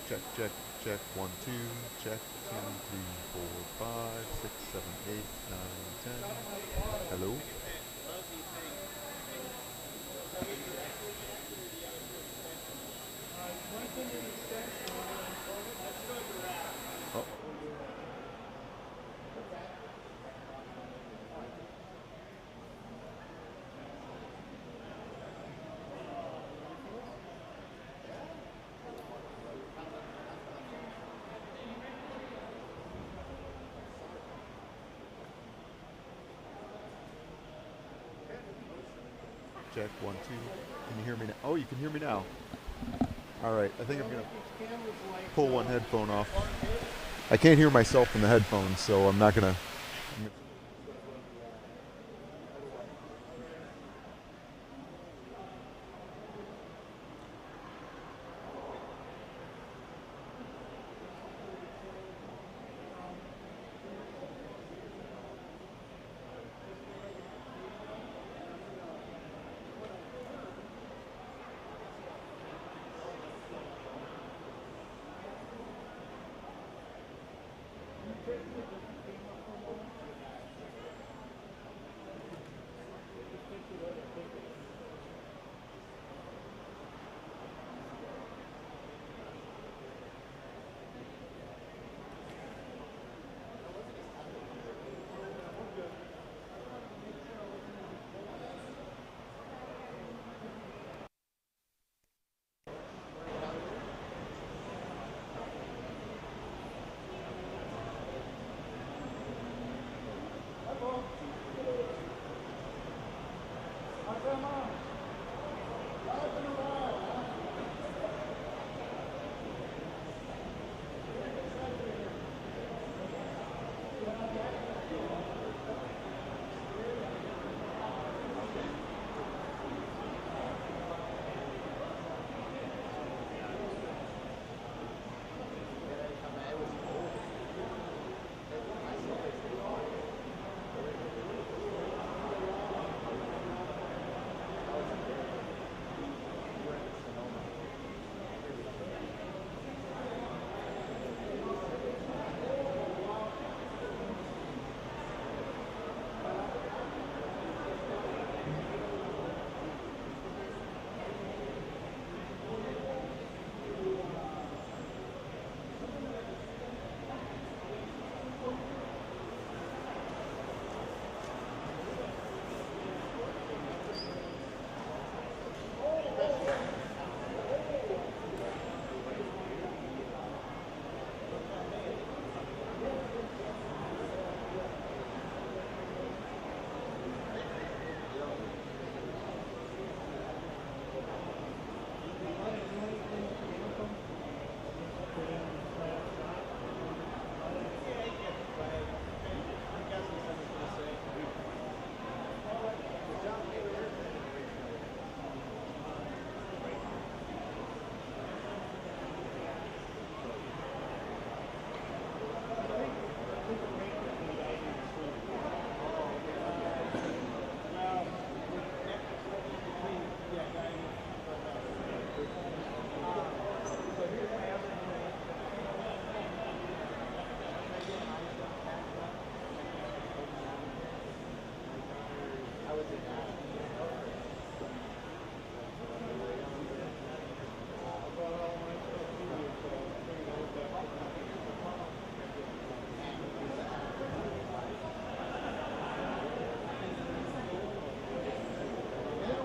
Check, check, check. 1, 2. Check. 2, 3, 4, 5, 6, 7, 8, 9, 10. Hello? Oh. Check. 1, 2. Can you hear me now? Oh, you can hear me now. All right. I think I'm going to pull one headphone off. I can't hear myself in the headphones, so I'm not going to.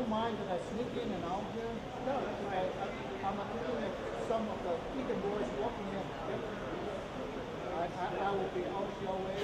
Mind that I sneak in and out here? No, that's right. I'm looking at some of the Eagan boys walking in. I will be out your way.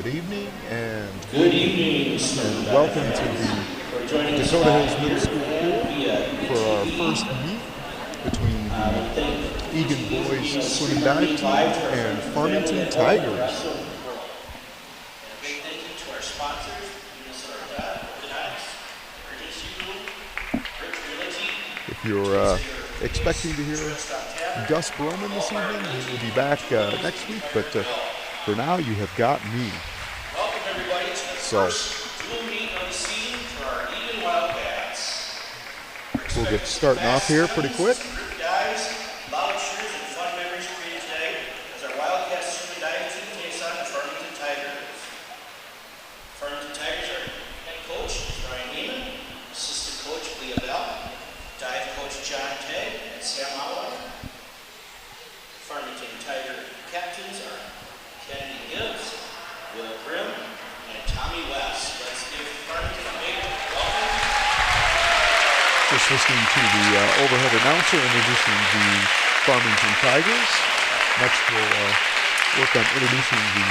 good evening, and Good evening, welcome to the Dakota Hills Middle School pool for our first meet between the Eagan boys swim and dive team and Farmington Tigers. Thank you to our sponsors, If you're expecting to hear Gus Broman this evening, he will be back next week, but for now you have got me. Welcome everybody to the first dual meet of the season for our Eagan Wildcats. We'll get starting off here pretty quick. Group dives, loud cheers, and fun memories created today as our Wildcats swim and dive team takes on the Farmington Tigers. Farmington Tigers are head coach Ryan Neiman, assistant coach Leah Bell, dive coach John Tagg and Sam Howard. Farmington Tiger captains are Kennedy Gibbs, Will Grimm, and Tommy West. Let's give Farmington a big welcome. Just listening to the overhead announcer introducing the Farmington Tigers. Next we'll work on introducing the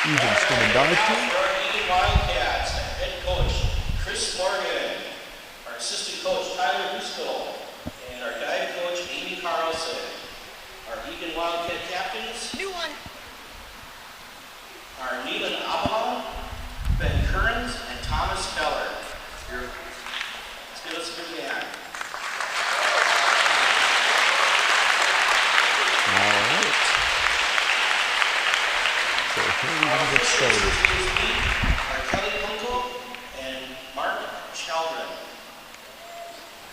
Eagan swim and dive team. Our Eagan Wildcats, head coach Chris Morgan, our assistant coach Tyler Huskill, and our dive coach Amy Carlson. Our Eagan Wildcat captains. New one. Are Neelan Abala, Ben Kearns, and Thomas Keller. Let's give us a good hand. All right. So here we're going to get started. Are Kelly Kunkel and Mark Chaldron.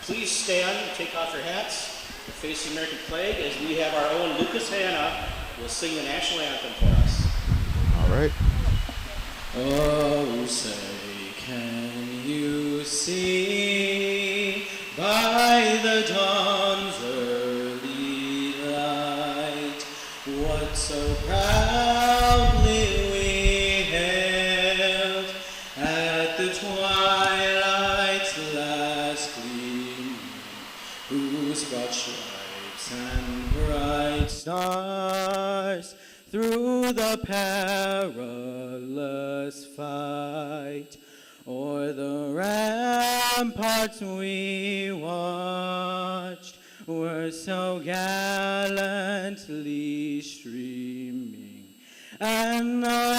Please stand, take off your hats, face the American flag as we have our own Lucas Hanna will sing the national anthem for us. All right. Oh, say, can you see by the dawn's early light what so proudly we hailed at the twilight's last gleaming, whose broad stripes and bright stars through the perilous fight o'er the ramparts we watched were so gallantly streaming, and the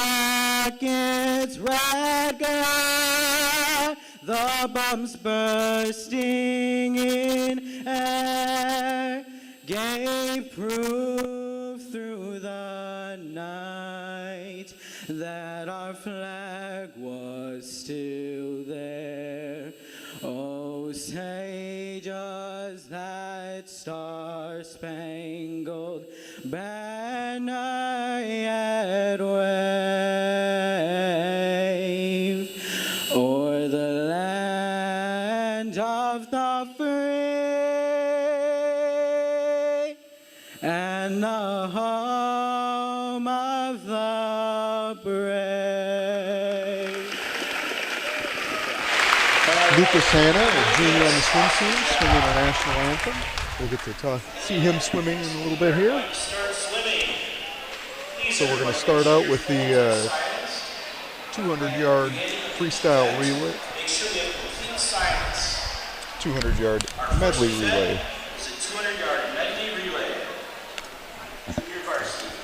rocket's red glare, the bombs bursting in air, gave proof through the night that our flag was still there. Oh, say does that star-spangled banner yet wave o'er the land of the free and the home of the brave? Lucas Hanna, a junior on the swim team, swimming the national anthem. We'll get to see him swimming in a little bit here. Start swimming. So we're going to start out with the 200-yard freestyle relay, Make sure we have complete silence. 200-yard medley relay. It's a 200-yard medley relay. Junior varsity.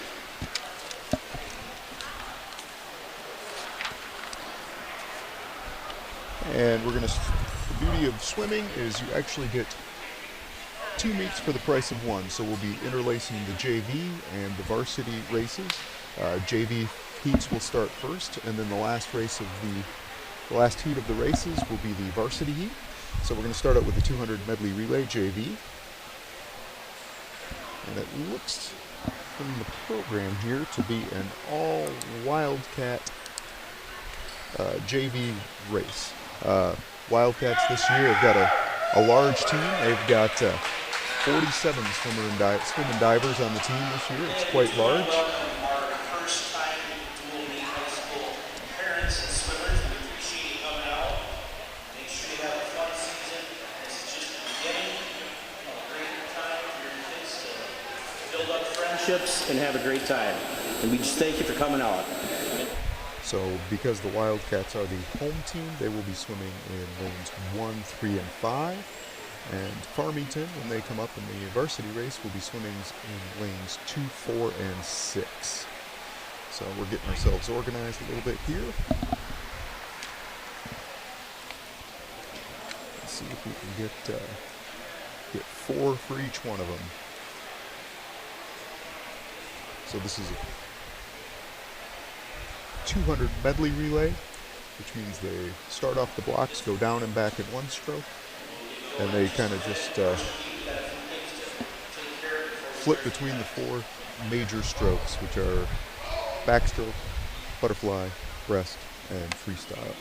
And we're going to, the beauty of swimming is you actually get 2 meets for the price of 1. So we'll be interlacing the JV and the varsity races. JV heats will start first, and then the last heat of the races will be the varsity heat. So we're going to start out with the 200 medley relay JV. And it looks from the program here to be an all Wildcat JV race. Wildcats this year have got a large team. They've got 47 swim and divers on the team this year. It's quite large. Our first time dual meet high school parents and swimmers. We appreciate you coming out. Make sure you have a fun season. This is just the beginning. A great time for your kids to build up friendships and have a great time. And we just thank you for coming out. So because the Wildcats are the home team, they will be swimming in lanes 1, 3, and 5. And Farmington, when they come up in the varsity race, will be swimming in lanes 2, 4, and 6. So we're getting ourselves organized a little bit here. Let's see if we can get 4 for each one of them. So this is a 200 medley relay, which means they start off the blocks, go down and back in one stroke, and they kind of just flip between the 4 major strokes, which are backstroke, butterfly, breast, and freestyle.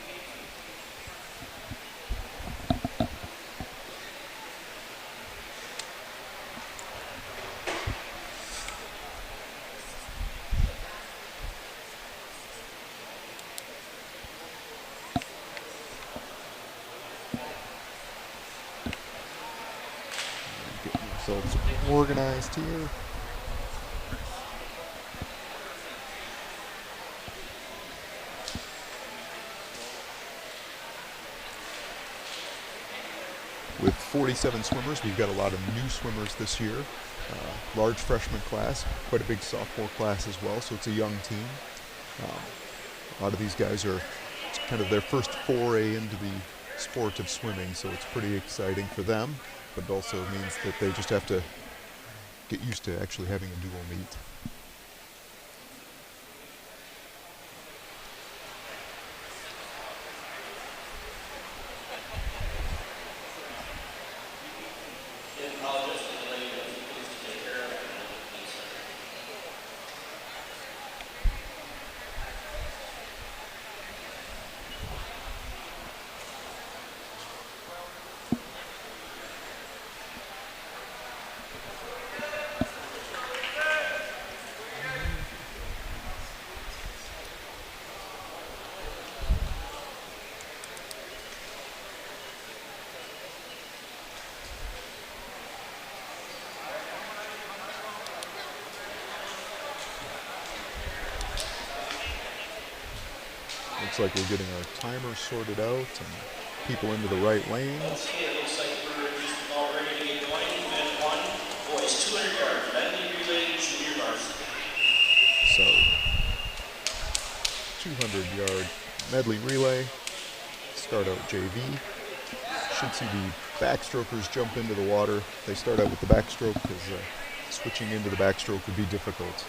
Getting ourselves organized here. With 47 swimmers, we've got a lot of new swimmers this year. Large freshman class, quite a big sophomore class as well, so it's a young team. A lot of these guys are, it's kind of their first foray into the sport of swimming, so it's pretty exciting for them, but it also means that they just have to get used to actually having a dual meet. Looks like we're getting our timers sorted out and people into the right lanes. Okay, it looks like we're just all ready to get going. Event 1, boys 200 yards, medley relay, junior varsity. So, 200-yard medley relay, start out JV. Should see the backstrokers jump into the water. They start out with the backstroke because switching into the backstroke would be difficult.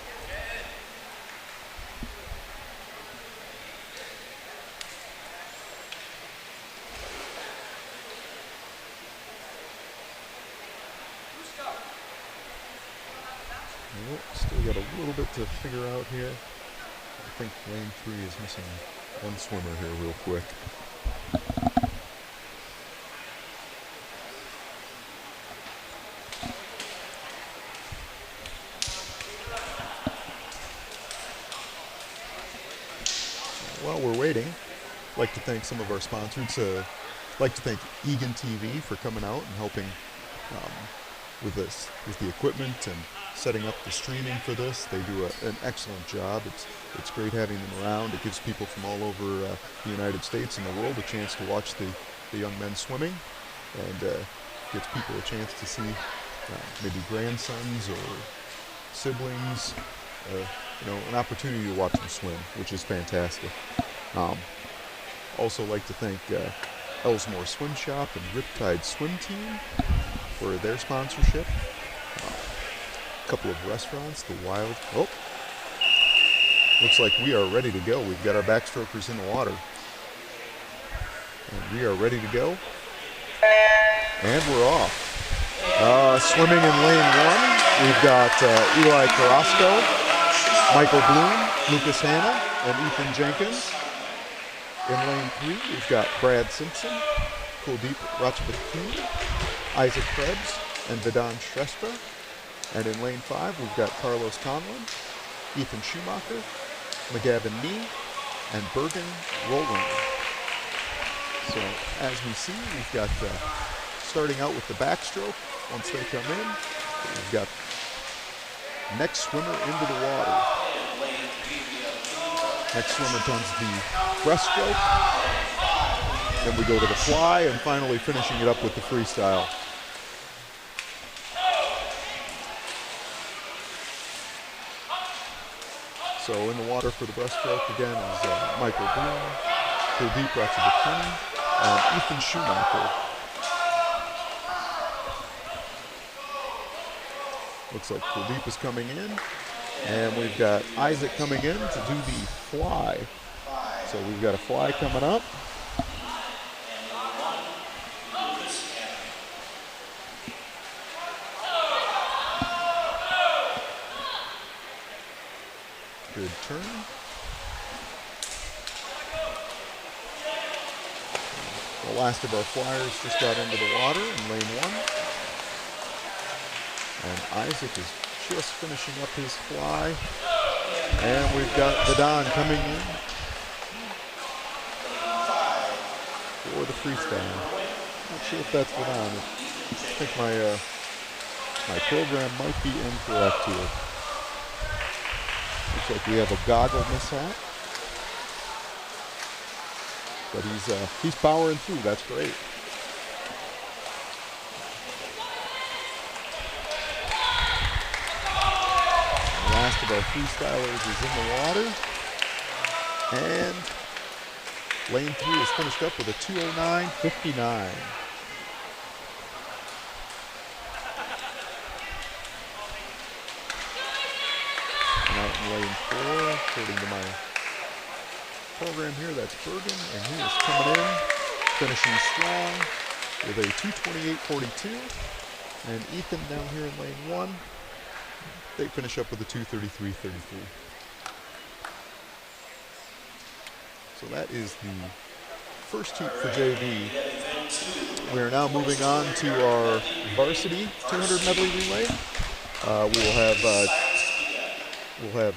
Well, still got a little bit to figure out here. I think lane 3 is missing one swimmer here real quick. While we're waiting, I'd like to thank some of our sponsors. I'd like to thank Eagan TV for coming out and helping with this, with the equipment and setting up the streaming for this. They do an excellent job. It's great having them around. It gives people from all over the United States and the world a chance to watch the young men swimming, and gives people a chance to see maybe grandsons or siblings, an opportunity to watch them swim, which is fantastic. Also like to thank Ellsmore Swim Shop and Riptide Swim Team for their sponsorship. A couple of restaurants, the Wild. Oh, looks like we are ready to go. We've got our backstrokers in the water, and we are ready to go. And we're off. Swimming in lane 1, we've got Eli Carrasco, Michael Bloom, Lucas Hanna, and Ethan Jenkins. In lane 3, we've got Brad Simpson, Kuldeep Rajapathy, Isaac Krebs, and Vedant Shrestha. And in lane 5, we've got Carlos Conlon, Ethan Schumacher, McGavin Nee, and Bergen Roland. So as we see, we've got starting out with the backstroke. Once they come in, we've got next swimmer into the water. Next swimmer comes the breaststroke. Then we go to the fly, and finally finishing it up with the freestyle. So in the water for the breaststroke again is Michael Bloom, Kuldeep Ratchabakuni, and Ethan Schumacher. Looks like Kuldeep is coming in, and we've got Isaac coming in to do the fly. So we've got a fly coming up. Good turn. The last of our flyers just got into the water in lane 1. And Isaac is just finishing up his fly. And we've got Vidon coming in for the freestyle. Not sure if that's Vidon. I think my program might be incorrect here. Looks like we have a goggle mishap. But he's powering through. That's great. The last of our freestylers is in the water. And lane 3 is finished up with a 2:09.59. And out in lane 4, according to my program here, that's Bergen, and he is coming in, finishing strong with a 2:28.42. And Ethan down here in lane 1, they finish up with a 2:33.33. So that is the first heat for JV. We are now moving on to our varsity 200 medley relay. We'll have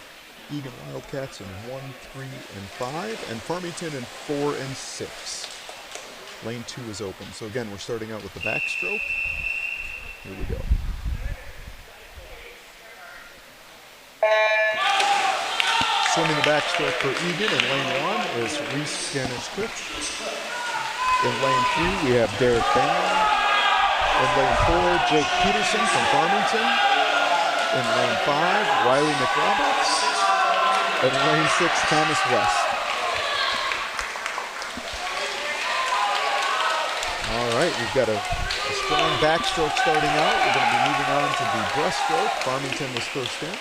Eagan Wildcats in 1, 3, and 5, and Farmington in 4 and 6. Lane 2 is open. So again, we're starting out with the backstroke. Here we go. Swimming the backstroke for Eagan in lane 1 is Reese Scanners-Cripps. In lane 3, we have Derek Bain. In lane 4, Jake Peterson from Farmington. In lane 5, Riley McRoberts. And in lane 6, Thomas West. All right, we've got a strong backstroke starting out. We're going to be moving on to the breaststroke. Farmington was first in.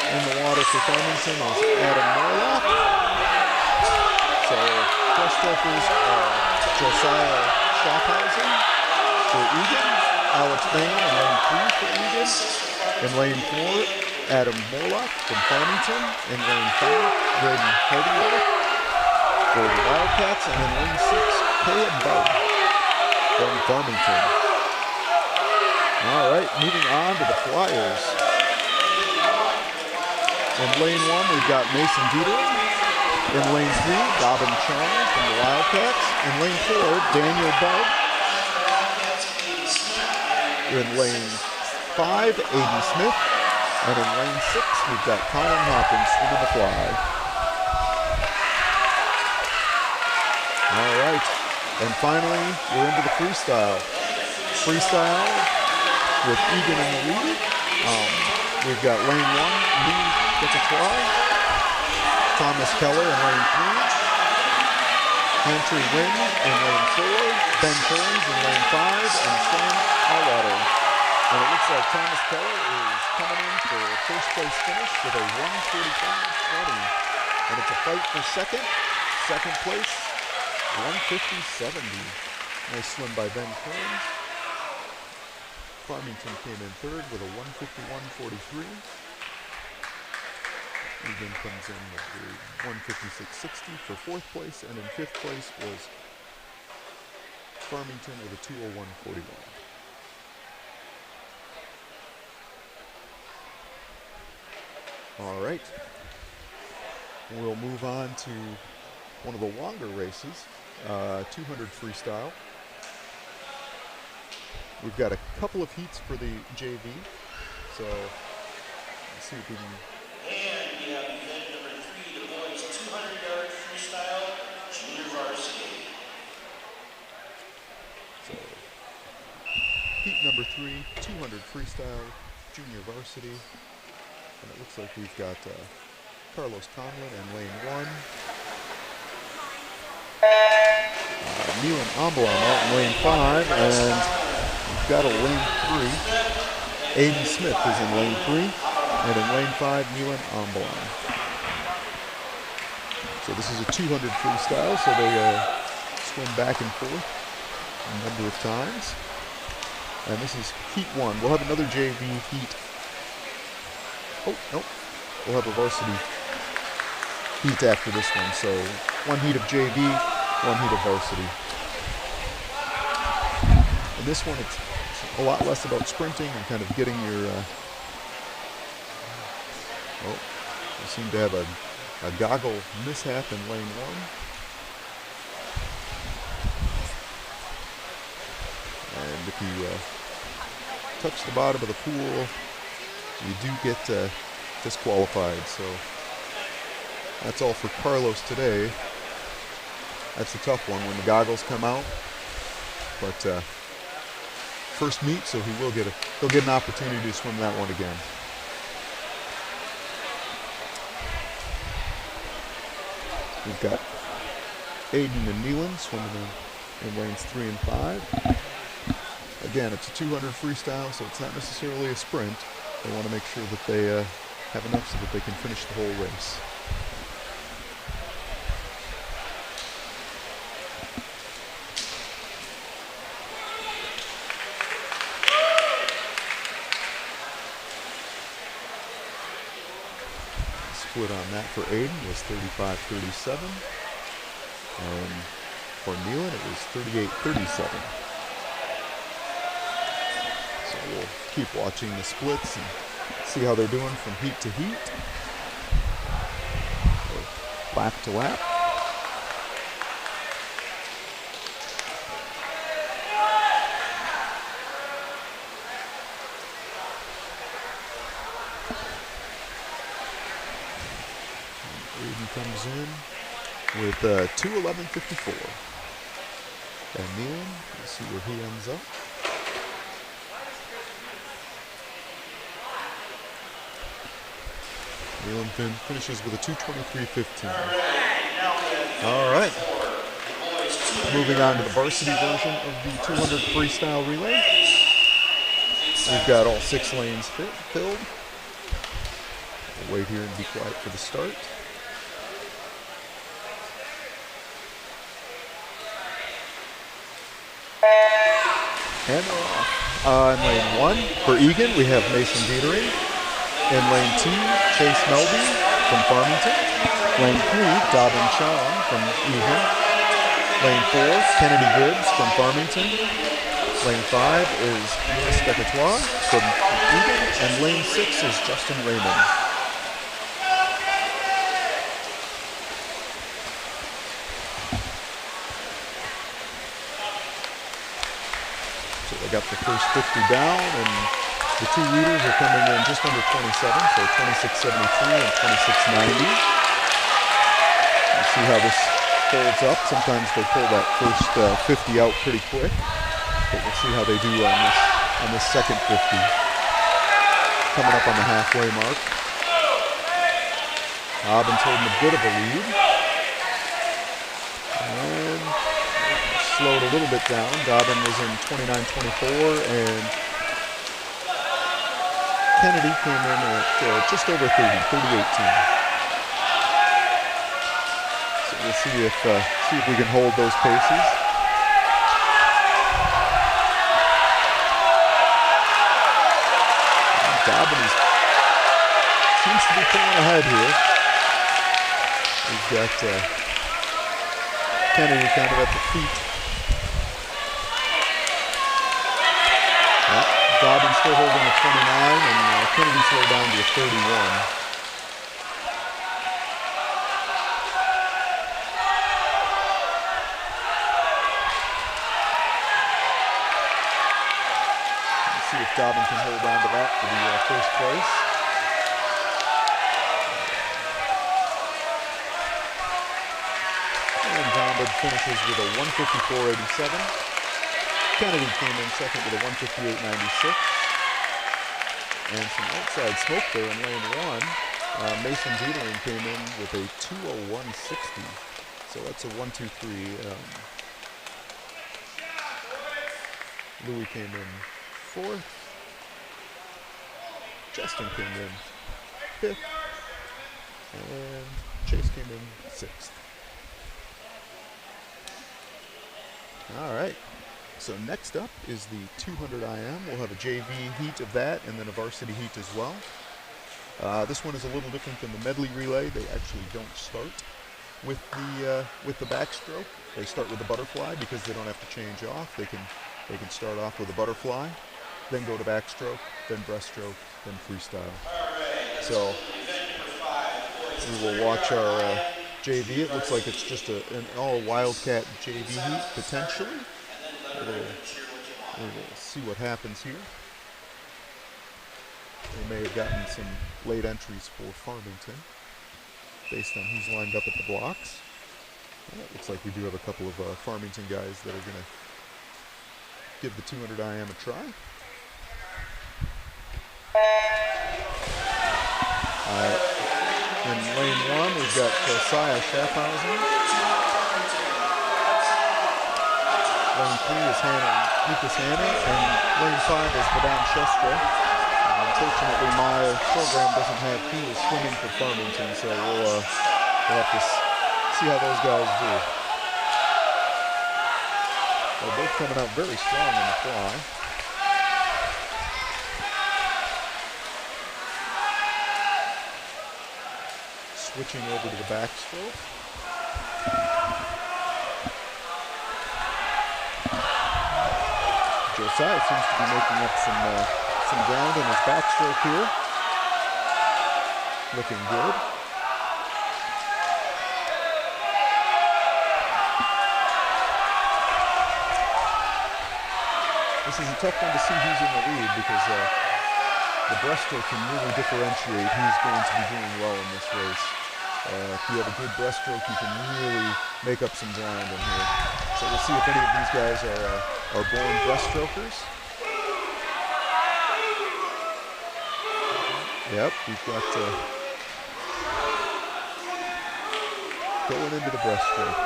In the water for Farmington is Adam Morlock. So breaststrokers are Josiah Schaffhausen for Eagan, Alex Bain in lane 3 for Eagan. In lane 4, Adam Morlock from Farmington. In lane 5, Braden Hardenberg for the Wildcats. And in lane 6, Caleb Bug from Farmington. All right, moving on to the Flyers. In lane 1, we've got Mason Dieter. In lane 3, Dobbin Charles from the Wildcats. In lane 4, Daniel Bug. In lane 5, A.D. Smith. And in lane 6, we've got Colin Hawkins swimming the fly. All right. And finally, we're into the freestyle. Freestyle with Eagan in the lead. We've got lane 1, Lee gets a try. Thomas Keller in lane 3. Antry Wynn in lane 4. Ben Kearns in lane 5. And Sam Allwater. And it looks like Thomas Keller is coming in for a first place finish with a 1:45.20. And it's a fight for second. Second place, 1:50.70. Nice swim by Ben Kearns. Farmington came in third with a 1:51.43. Eagan comes in with a 1:56.60 for fourth place, and in fifth place was Farmington with a 2:01.41. All right, we'll move on to one of the longer races, 200 freestyle. We've got a couple of heats for the JV, so let's see if we can we have event number 3, the boys 200-yard freestyle junior varsity. So, heat number 3, 200 freestyle junior varsity. And it looks like we've got Carlos Conlon in lane 1. Nealon Ambalam out in lane 5, and we've got a lane 3. Aiden Smith is in lane 3, and in lane 5, Nealon Ambalam. So this is a 200 freestyle, so they swim back and forth a number of times. And this is heat 1. We'll have another JV heat. Oh, nope. We'll have a varsity heat after this one. So one heat of JV, one heat of varsity. And this one, it's a lot less about sprinting and kind of getting your, oh, we seem to have a goggle mishap in lane 1. And if you touch the bottom of the pool, you do get disqualified. So that's all for Carlos today. That's a tough one when the goggles come out. But first meet, so he'll get an opportunity to swim that one again. We've got Aiden and Nealon swimming in lanes 3 and 5. Again, it's a 200 freestyle, so it's not necessarily a sprint. They want to make sure that they have enough so that they can finish the whole race. Split on that for Aiden was 35-37. And for Nealon, it was 38-37. So we'll keep watching the splits and see how they're doing from heat to heat, or lap to lap. Aiden comes in with 2:11.54. And Nealon, let's see where he ends up. Nealon finishes with a 2:23.15. All right. Moving on to the varsity version of the 200 freestyle relay. We've got all 6 lanes filled. We'll wait here and be quiet for the start. And they're off. In lane 1 for Eagan, we have Mason Dietering. In lane 2, Chase Melby from Farmington. Lane 3, Dobbin Sean from Eagan. Lane 4, Kennedy Gibbs from Farmington. Lane 5 is Louis Decatois from Eagan. And lane 6 is Justin Raymond. So they got the first 50 down, and the 2 leaders are coming in just under 27, so 26.73 and 26.90. We'll see how this holds up. Sometimes they pull that first 50 out pretty quick, but we'll see how they do on this second 50. Coming up on the halfway mark. Dobbin's holding a bit of a lead. And slowed a little bit down. Dobbin was in 29.24, and Kennedy came in at just over 30.18. So we'll see if we can hold those paces. Dobbin seems to be pulling ahead here. We've got Kennedy kind of at the feet. Dobbin still holding a 29, and Kennedy slowed down to a 31. Let's see if Dobbin can hold on to that for the first place. finishes with a 154.87. Kennedy came in second with a 158.96. And some outside smoke there in lane one. Mason Dietering came in with a 201.60. So that's a 1-2-3. Louis came in fourth. Justin came in fifth. And Chase came in sixth. All right. So next up is the 200 IM. We'll have a JV heat of that and then a varsity heat as well. This one is a little different than the medley relay. They actually don't start with the backstroke. They start with the butterfly because they don't have to change off. They can start off with a butterfly, then go to backstroke, then breaststroke, then freestyle. So we will watch our JV. It looks like it's just an all Wildcat JV heat potentially. We'll see what happens here. They may have gotten some late entries for Farmington based on who's lined up at the blocks. Well, it looks like we do have a couple of Farmington guys that are going to give the 200 IM a try. In lane one, we've got Josiah Schaffhausen. Lane three is Lucas Hanna, and lane five is Madame Shestra. Unfortunately, my program doesn't have field swimming for Farmington, so we'll have to see how those guys do. They're both coming out very strong in the fly. Switching over to the backstroke. Josiah seems to be making up some ground in his backstroke here. Looking good. This is a tough one to see who's in the lead because the breaststroke can really differentiate who's going to be doing well in this race. If you have a good breaststroke, you can really make up some ground in here. So we'll see if any of these guys are born breaststrokers. Yep, we've got going into the breaststroke.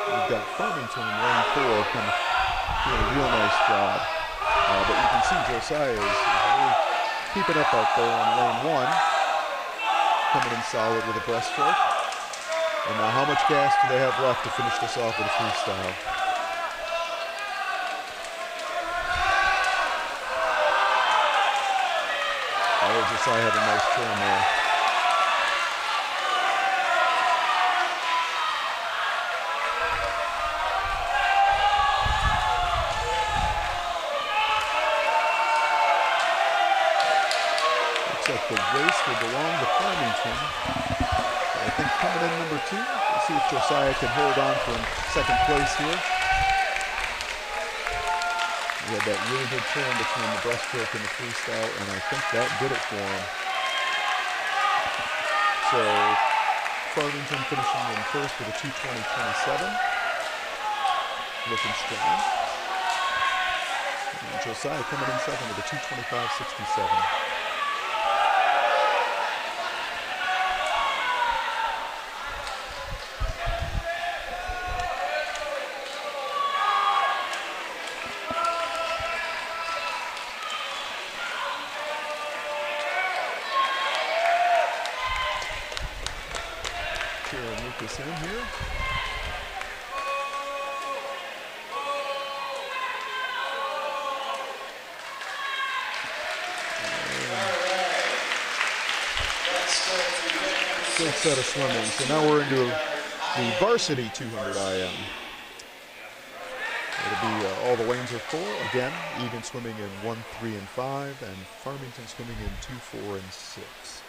We've got Farmington in lane four doing a real nice job. But you can see Josiah is really keeping up out there on lane one, coming in solid with a breaststroke. And now how much gas do they have left to finish this off with a freestyle? Oh, Josiah had a nice turn there. Looks like the race will belong to Farmington. I think coming in number two, we'll see if Josiah can hold on for second place here. He had that really good turn between the breaststroke and the freestyle, and I think that did it for him. So Farmington finishing in first with a 2:20.27. Looking strong. And Josiah coming in second with a 2:25.67. Lucas in here. Good set of swimming. So now we're into the varsity 200 IM. It'll be all the lanes are full. Again, Eagan swimming in 1, 3, and 5, and Farmington swimming in 2, 4, and 6.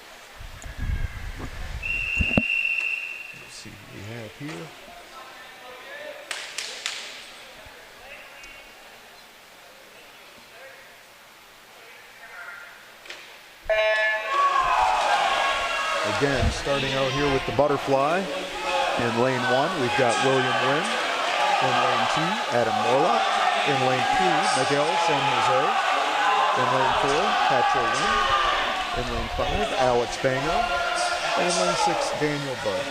See what we have here. again, starting out here with the butterfly. In lane 1, we've got William Wynn. In lane 2, Adam Morlock. In lane 3, Miguel San Jose. In lane 4, Patrick Wynn. In lane 5, Alex Bango. And in lane 6, Daniel Budd.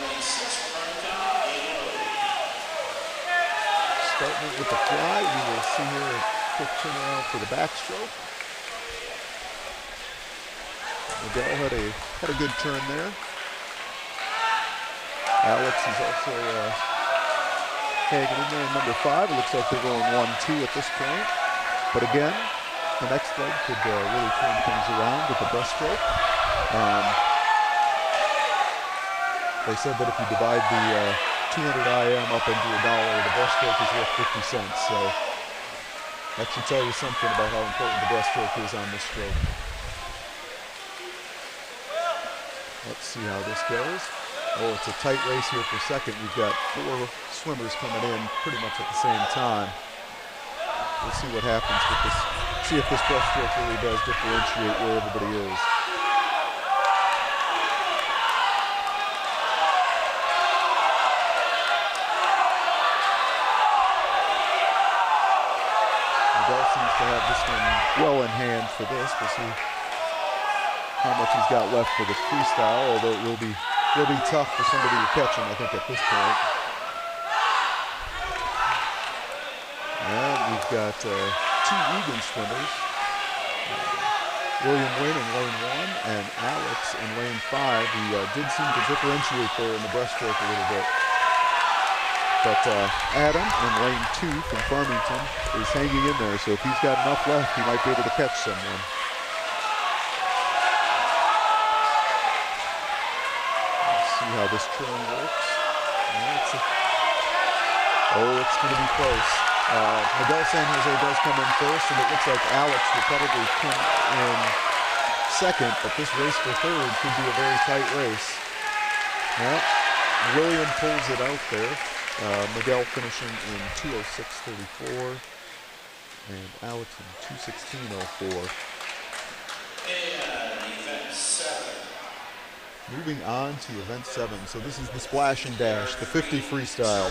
Starting with the fly, we will see here a quick turnaround for the backstroke. Miguel had a good turn there. Alex is also hanging in there in number 5. It looks like they're going 1-2 at this point. But again, the next leg could really turn things around with the breaststroke. They said that if you divide the 200 IM up into $1, the breaststroke is worth 50 cents. So that should tell you something about how important the breaststroke is on this stroke. Let's see how this goes. Oh, it's a tight race here for second. We've got 4 swimmers coming in pretty much at the same time. We'll see what happens with this. See if this breaststroke really does differentiate where everybody is. Miguel seems to have this one well in hand for this. We'll see how much he's got left for the freestyle, although it will be tough for somebody to catch him, I think, at this point. And we've got 2 Eagan swimmers. William Wynn in lane 1 and Alex in lane 5. He did seem to differentiate there in the breaststroke a little bit. But Adam in lane 2 from Farmington is hanging in there, so if he's got enough left, he might be able to catch someone. How this turn works. It's going to be close. Miguel San Jose does come in first, and it looks like Alex will probably come in second, but this race for third could be a very tight race. Well, William pulls it out there. Miguel finishing in 2:06.34, and Alex in 2:16.04. Moving on to event 7. So this is the splash and dash, the 50 freestyle.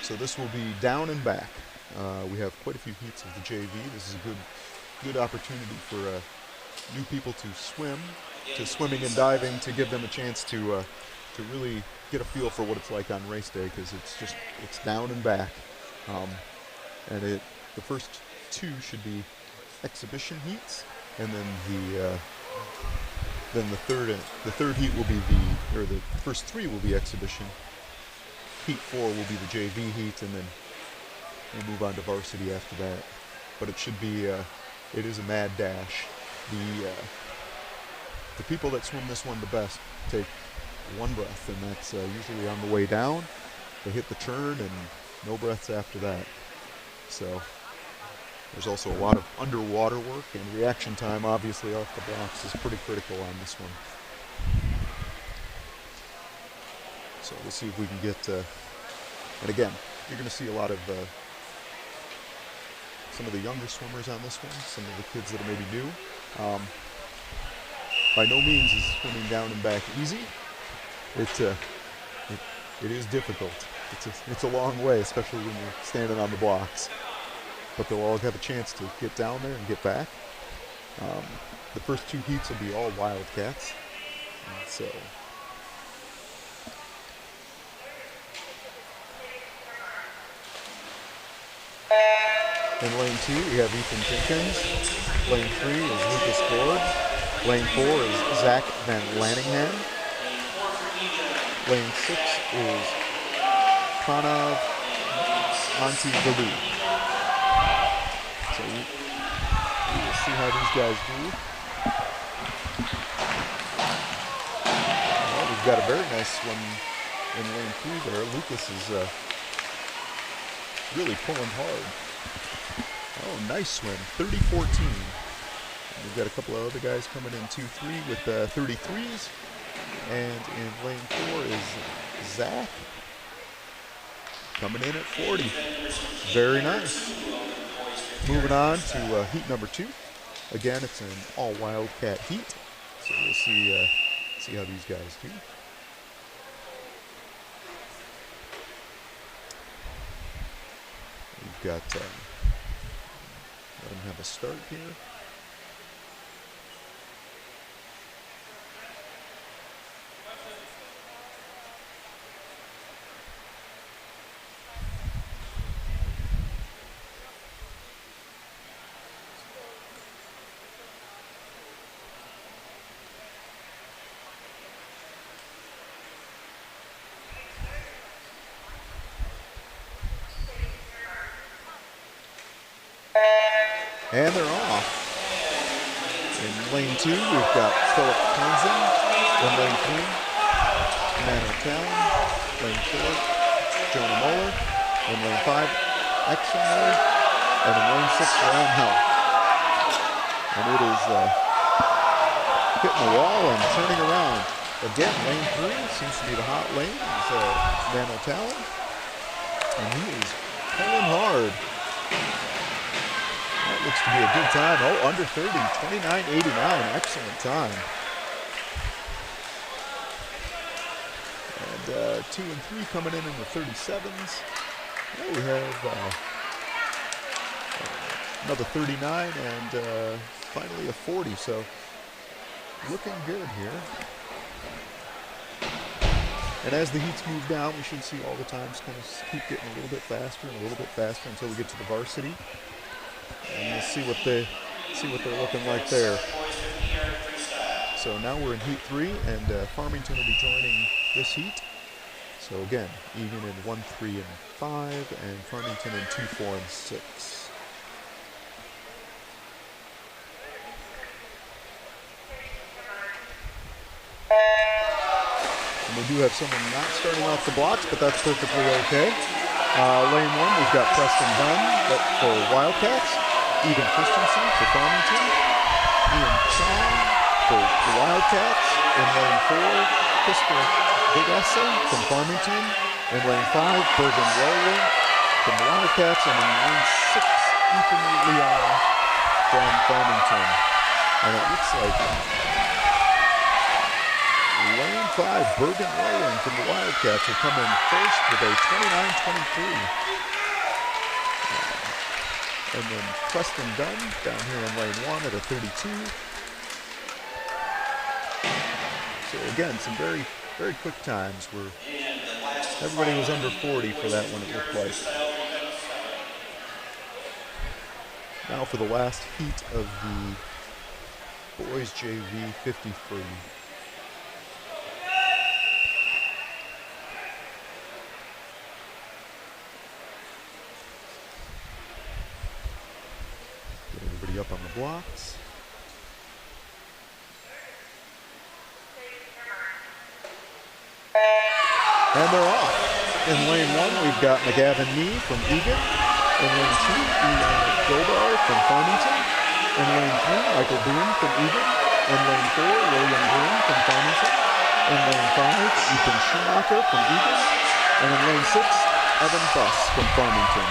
So this will be down and back. We have quite a few heats of the JV. This is a good opportunity for new people to swim, to swimming and diving, to give them a chance to really get a feel for what it's like on race day, because it's down and back. And the first 2 should be exhibition heats, and then the third heat will be the first 3 will be exhibition. Heat 4 will be the JV heat, and then we'll move on to varsity after that. But it should be, it is a mad dash. The people that swim this one the best take 1 breath, and that's usually on the way down. They hit the turn, and no breaths after that. So there's also a lot of underwater work, and reaction time, obviously, off the blocks is pretty critical on this one. So we'll see if we can get, and again, you're going to see a lot of some of the younger swimmers on this one, some of the kids that are maybe new. By no means is swimming down and back easy. It is difficult. It's a long way, especially when you're standing on the blocks. But they'll all have a chance to get down there and get back. The first 2 heats will be all Wildcats. And so in lane 2, we have Ethan Pinkins. Lane 3 is Lucas Ford. Lane 4 is Zach Van Lanningham. Lane 6 is Pranav Antivalu. So we'll see how these guys do. Well, we've got a very nice one in lane 3 there. Lucas is really pulling hard. Oh, nice swim, 30-14. We've got a couple of other guys coming in 2-3 with 33s. And in lane 4 is Zach coming in at 40. Very nice. Moving on to heat number 2. Again, it's an all Wildcat heat. So we'll see see how these guys do. We've got, let them have a start here. And they're off. In lane 2, we've got Philip Townsend. In lane 3, Mano Town. Lane 4, Jonah Moeller. In lane 5, Exxon. And in lane 6, Ryan Hell. And it is hitting the wall and turning around. Again, lane 3 seems to be the hot lane. It's Mano Town. And he is pulling hard. That looks to be a good time. Oh, under 30, 29.89. Excellent time. And 2 and 3 coming in the 37s. Now we have another 39 and finally a 40. So looking good here. And as the heats move down, we should see all the times kind of keep getting a little bit faster and a little bit faster until we get to the varsity. And we'll see what they're looking like there. So now we're in heat 3, and Farmington will be joining this heat. So again, Eagan in 1, 3, and 5, and Farmington in 2, 4, and 6. And we do have someone not starting off the blocks, but that's perfectly okay. Lane 1, we've got Preston Dunn for Wildcats. Eagan Christensen for Farmington. Ian Chong for the Wildcats. In lane 4, Krista Bigassa from Farmington. In lane 5, Bergen Rowling from the Wildcats. And in lane 6, Ethan Leon from Farmington. And it looks like lane 5, Bergen Rowling from the Wildcats will come in first with a 29.23. And then Preston Dunn down here in lane 1 at a 32. So again, some very, very quick times where everybody was under 40 for that one, it looked like. Now for the last heat of the boys JV 53. Up on the blocks. And they're off. In lane 1, we've got McGavin Nee from Eagan. In lane 2, Ian Goldar from Farmington. In lane 3, Michael Boone from Eagan. In lane 4, William Boone from Farmington. In lane 5, Ethan Schumacher from Eagan. And in lane 6, Evan Buss from Farmington.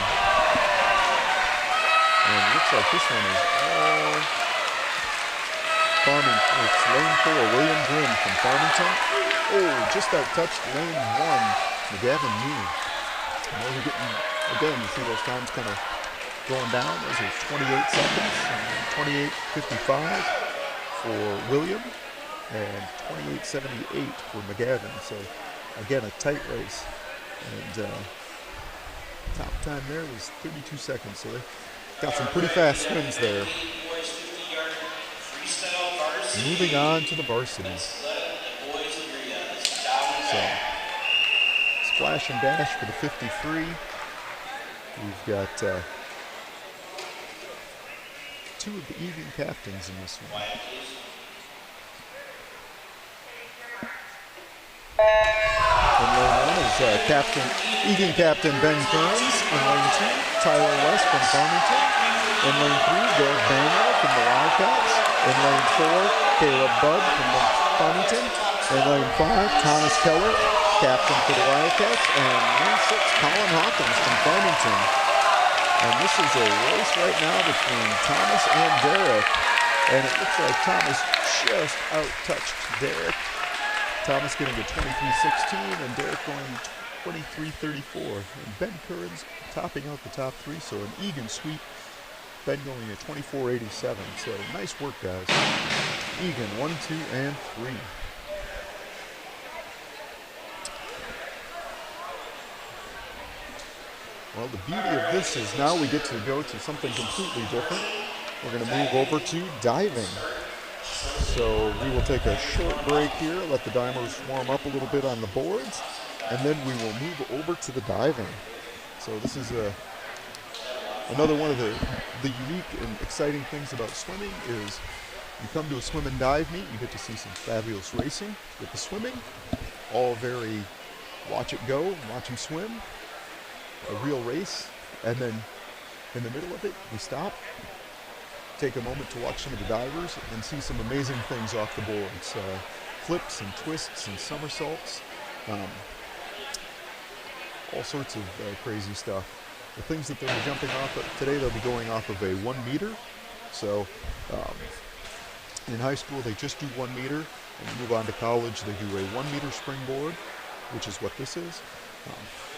And it looks like this one is all Farmington. It's lane 4, William Grimm from Farmington. Oh, just out-touched lane 1, McGavin Nee. And those are getting, again, you see those times kind of going down. Those are 28 seconds, 28.55 for William, and 28.78 for McGavin. So, again, a tight race. And top time there was 32 seconds, so they got some pretty fast spins there. Moving on to the varsities. So, splash and dash for the 53. We've got 2 of the Eagan captains in this one. In lane 1 is Eagan captain Ben Kearns. In lane 2, Tyler West from Farmington. In lane 3, Derek Bangor from the Wildcats. In lane 4, Caleb Budd from the Farmington. In lane 5, Thomas Keller, captain for the Wildcats. And lane 6, Colin Hawkins from Farmington. And this is a race right now between Thomas and Derek. And it looks like Thomas just out-touched Derek. Thomas getting a 23-16, and Derek going 23-34. And Ben Curran's topping out the top three, so an Eagan sweep. Ben going a 24-87. So nice work, guys. Eagan 1, 2, and 3. Well, the beauty of this is now we get to go to something completely different. We're going to move over to diving. So we will take a short break here, let the divers warm up a little bit on the boards, and then we will move over to the diving. So this is another one of the unique and exciting things about swimming is you come to a swim and dive meet, you get to see some fabulous racing with the swimming, all very watch it go, watch them swim, a real race, and then in the middle of it, we stop, take a moment to watch some of the divers and see some amazing things off the boards. Flips and twists and somersaults, all sorts of crazy stuff. The things that they'll be jumping off of today, they'll be going off of a 1 meter. So in high school, they just do 1 meter. When you move on to college, they do a 1 meter springboard, which is what this is.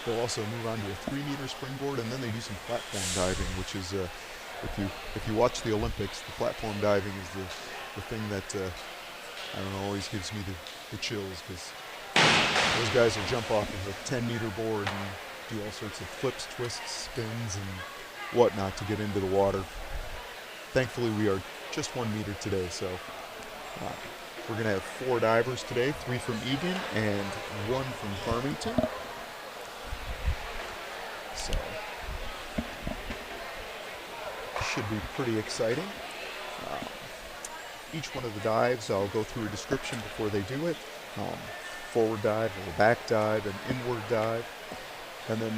They'll also move on to a 3 meter springboard, and then they do some platform diving, which is, if you watch the Olympics, the platform diving is the thing that, I don't know, always gives me the chills, because those guys will jump off of a 10 meter board and do all sorts of flips, twists, spins, and whatnot to get into the water. Thankfully, we are just 1 meter today, so we're going to have 4 divers today, 3 from Eagan and 1 from Farmington. So, should be pretty exciting. Each one of the dives, I'll go through a description before they do it. Forward dive, or back dive, an inward dive. And then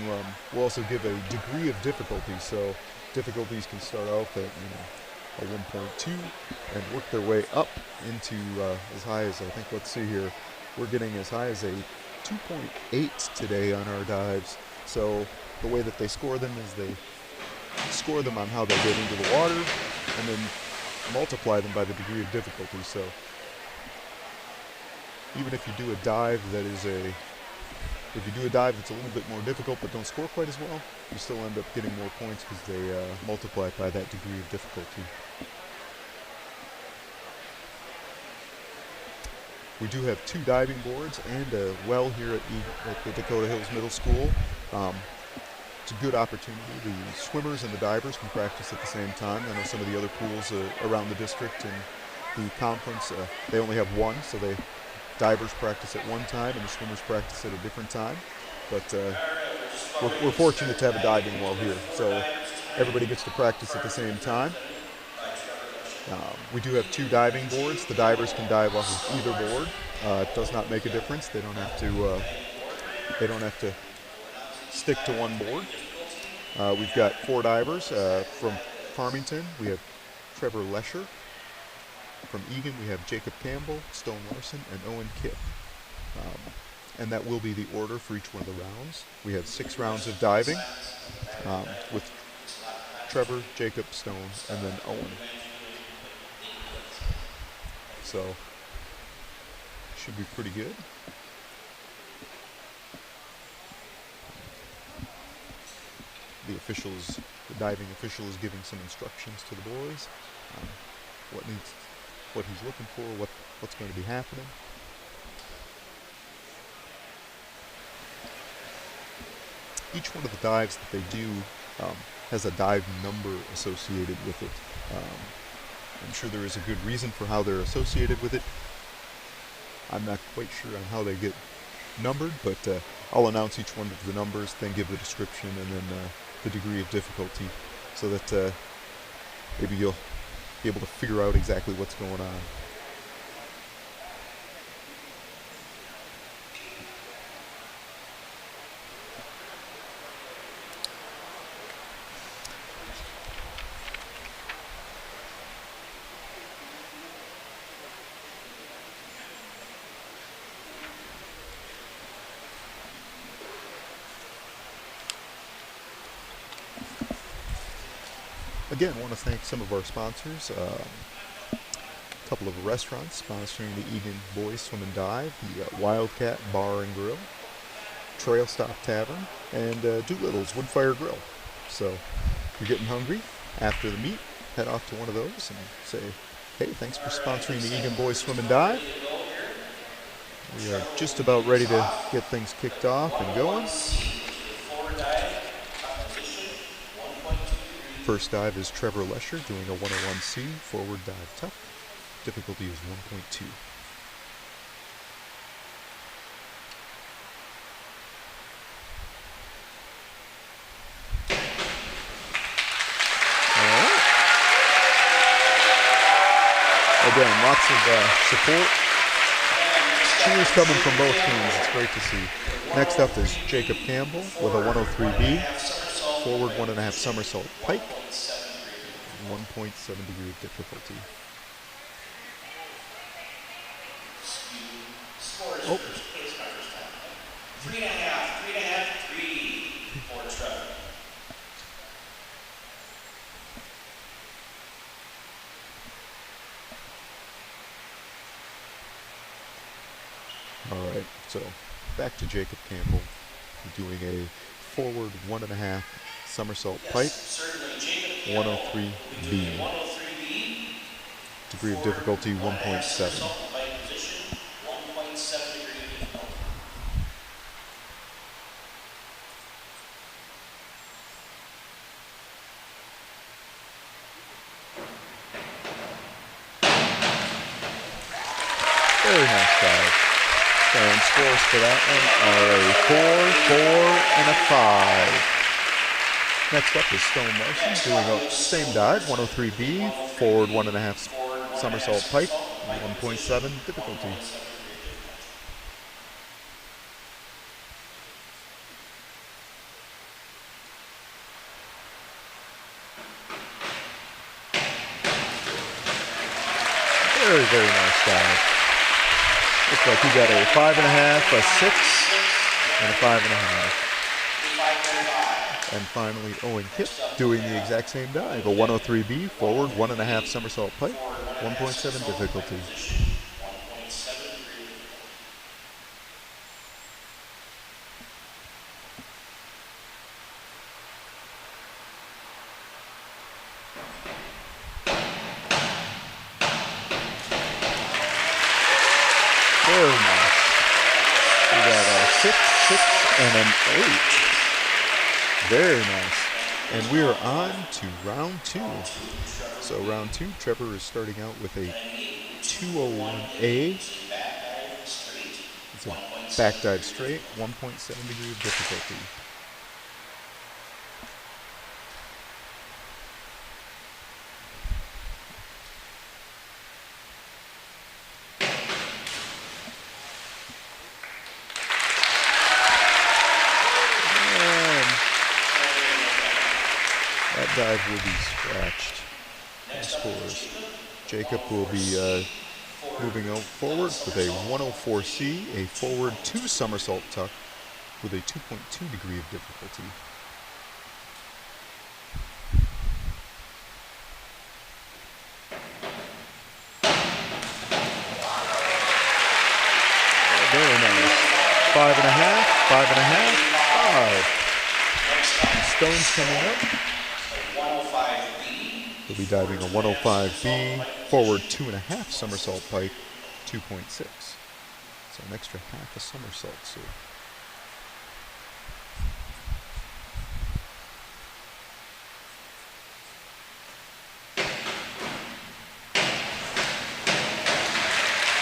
we'll also give a degree of difficulty. So difficulties can start off at a 1.2 and work their way up into as high as, I think, let's see here, we're getting as high as a 2.8 today on our dives. So the way that they score them is they score them on how they get into the water and then multiply them by the degree of difficulty. So even if you do a dive that is if you do a dive that's a little bit more difficult but don't score quite as well, you still end up getting more points because they multiply it by that degree of difficulty. We do have 2 diving boards and a well here at the Dakota Hills Middle School. It's a good opportunity. The swimmers and the divers can practice at the same time. I know some of the other pools around the district and the conference, they only have 1, so they divers practice at one time and the swimmers practice at a different time. But we're fortunate to have a diving well here, so everybody gets to practice at the same time. We do have 2 diving boards. The divers can dive off of either board. It does not make a difference. They don't have to stick to one board. We've got 4 divers from Farmington. We have Trevor Lesher. From Eagan, we have Jacob Campbell, Stone Larson, and Owen Kipp. And that will be the order for each one of the rounds. We have 6 rounds of diving with Trevor, Jacob, Stone, and then Owen. So, should be pretty good. The diving official is giving some instructions to the boys. What he's looking for, what's going to be happening. Each one of the dives that they do has a dive number associated with it. I'm sure there is a good reason for how they're associated with it. I'm not quite sure on how they get numbered, but I'll announce each one of the numbers, then give the description, and then the degree of difficulty, so that maybe you'll be able to figure out exactly what's going on. Again, I want to thank some of our sponsors. couple of restaurants sponsoring the Eagan Boys Swim and Dive, the Wildcat Bar and Grill, Trail Stop Tavern, and Doolittle's Woodfire Grill. So if you're getting hungry after the meet, head off to one of those and say, hey, thanks for sponsoring the Eagan Boys Swim and Dive. We are just about ready to get things kicked off and going. First dive is Trevor Lesher doing a 101C forward dive tuck. Difficulty is 1.2. Again, lots of support. Cheers coming from both teams. It's great to see. Next up is Jacob Campbell with a 103B, forward 1.5 somersault pike, 1.7 degree of difficulty. Oh. 3.5, 3 for Trevor. All right, so back to Jacob Campbell doing a forward 1.5 somersault pike, 103B. Degree of difficulty 1.7. Very nice dive. And scores for that one are a 4, 4, and a 5. Next up is Stone Larson doing a same dive, 103B, forward 1.5 somersault pike, 1.7 difficulty. Very, very nice dive. Looks like he got a 5.5, a 6, and a 5.5. And finally, Owen Kipp doing the exact same dive, a 103B, forward 1.5 somersault pike, 1.7 difficulty. Very nice. We got a 6, 6, and an 8. Very nice. And we are on to round 2. So round 2, Trevor is starting out with a 201A. It's a back dive straight, 1.7 degree of difficulty. That dive will be scratched. No scores. Jacob will be moving out forward with a 104C, a forward 2 somersault tuck with a 2.2 degree of difficulty. Very nice. 5.5, 5.5, 5. Stone's coming up. He'll be diving a 105B, forward 2.5 somersault pike, 2.6. So an extra half a somersault, so.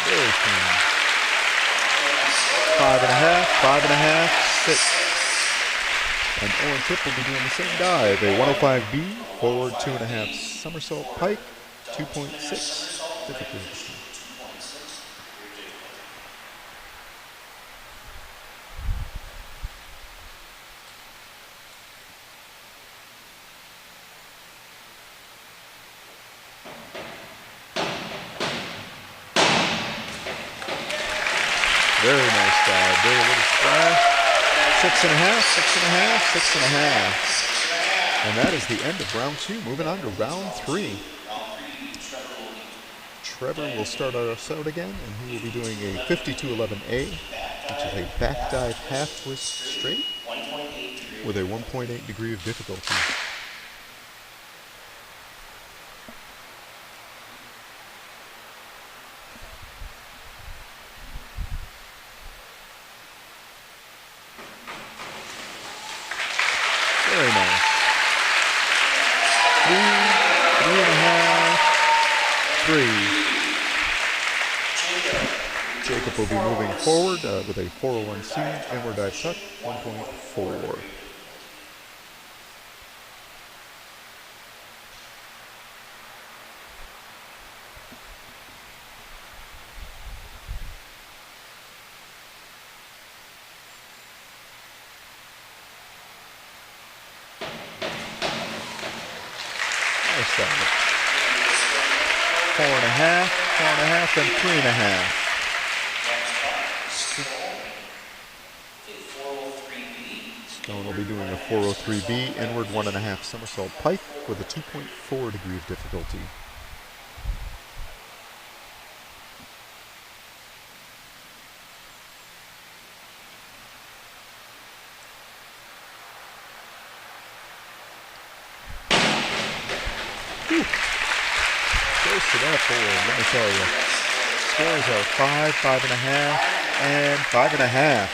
Very clean. 5.5, 5.5, 6. And Owen Kipp will be doing the same dive, a 105B, forward 2.5 somersault pike, 2.6 difficulty. Very nice dive, very little splash. 6.5, 6.5, 6.5. And that is the end of round 2. Moving on to round 3. Trevor will start us out again, and he will be doing a 5211A, which is a back dive half twist straight with a 1.8 degree of difficulty. Very nice. 3.5, 3. Jacob will be moving forward with a 401C, inward dive tuck, 1.4. Nice dive. 4.5, 4.5, and 3.5. Stone will be doing a 403B, inward 1.5 somersault pike with a 2.4 degree of difficulty. Whew. Close to that board, let me tell you. Scores are 5, 5.5, and 5.5.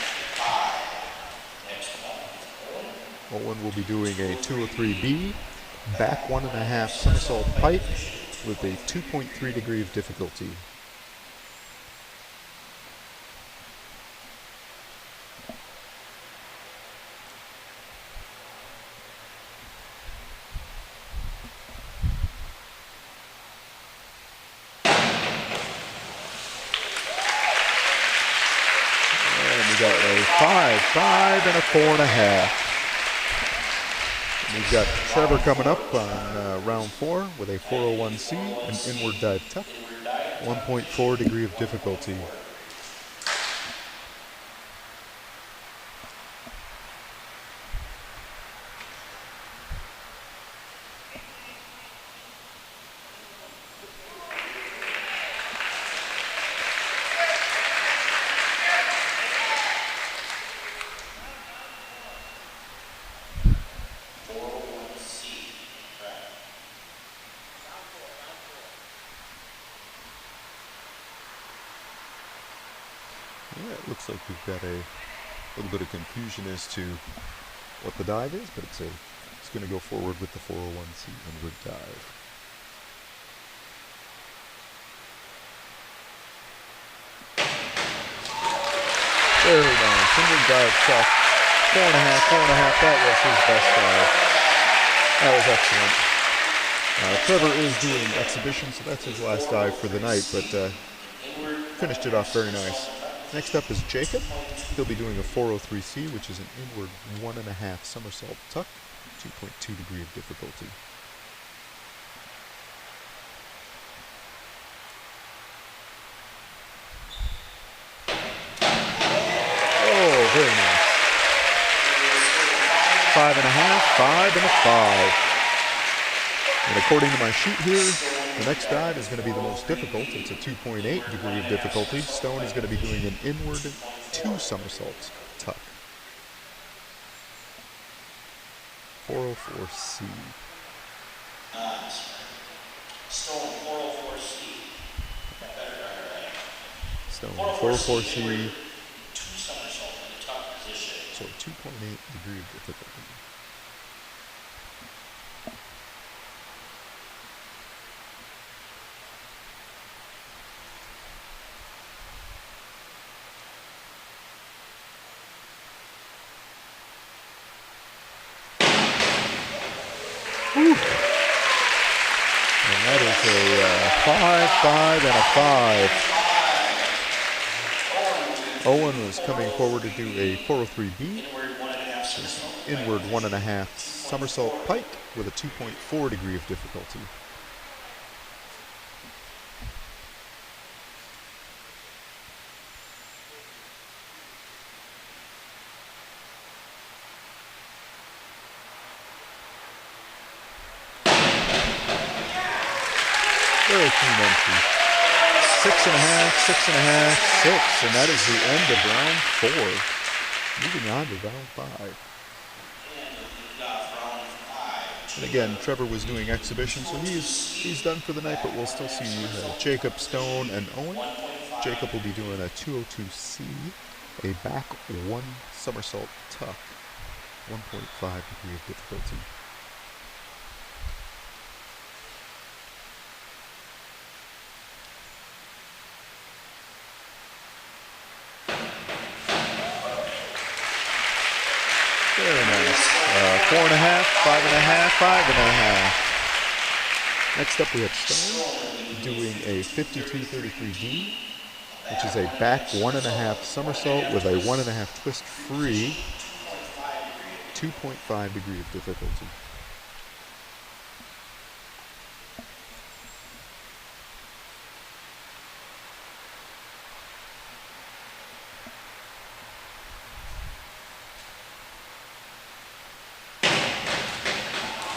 Owen will be doing a 203B, back 1.5 somersault pike with a 2.3 degree of difficulty. And we got a 5, 5, and a 4.5. We've got Trevor coming up on round 4 with a 401C, an inward dive tuck, 1.4 degree of difficulty. Yeah, it looks like we've got a little bit of confusion as to what the dive is, but it's going to go forward with the 401C inward dive. Very nice, inward dive tuck, 4.5, 4.5. That was his best dive. That was excellent. Trevor is doing exhibition, so that's his last dive for the night, but finished it off very nice. Next up is Jacob. He'll be doing a 403C, which is an inward 1.5 somersault tuck, 2.2 degree of difficulty. Oh, very nice. 5.5, 5, and a 5. And according to my sheet here, the next dive is going to be the most difficult. It's a 2.8 degree of difficulty. Stone is going to be doing an inward 2 somersaults tuck. 404C. Stone 404C. That better dive, right? Stone 404C. 2 somersault in the tuck position. So 2.8 degree of difficulty. Whew. And that is a 5, 5, and a 5. Owen was coming forward to do a 403B, which is inward 1.5 somersault pike with a 2.4 degree of difficulty. Very clean entry. 6.5, 6.5, 6, and that is the end of round 4. Moving on to round 5. And again, Trevor was doing exhibition, so he's done for the night, but we'll still see Jacob, Stone, and Owen. Jacob will be doing a 202C, a back 1 somersault tuck, 1.5 degree of difficulty. Very nice. 4.5, 5.5, 5.5. Next up we have Stone doing a 52-33D, which is a back 1.5 somersault with a 1.5 twist free, 2.5 degree of difficulty.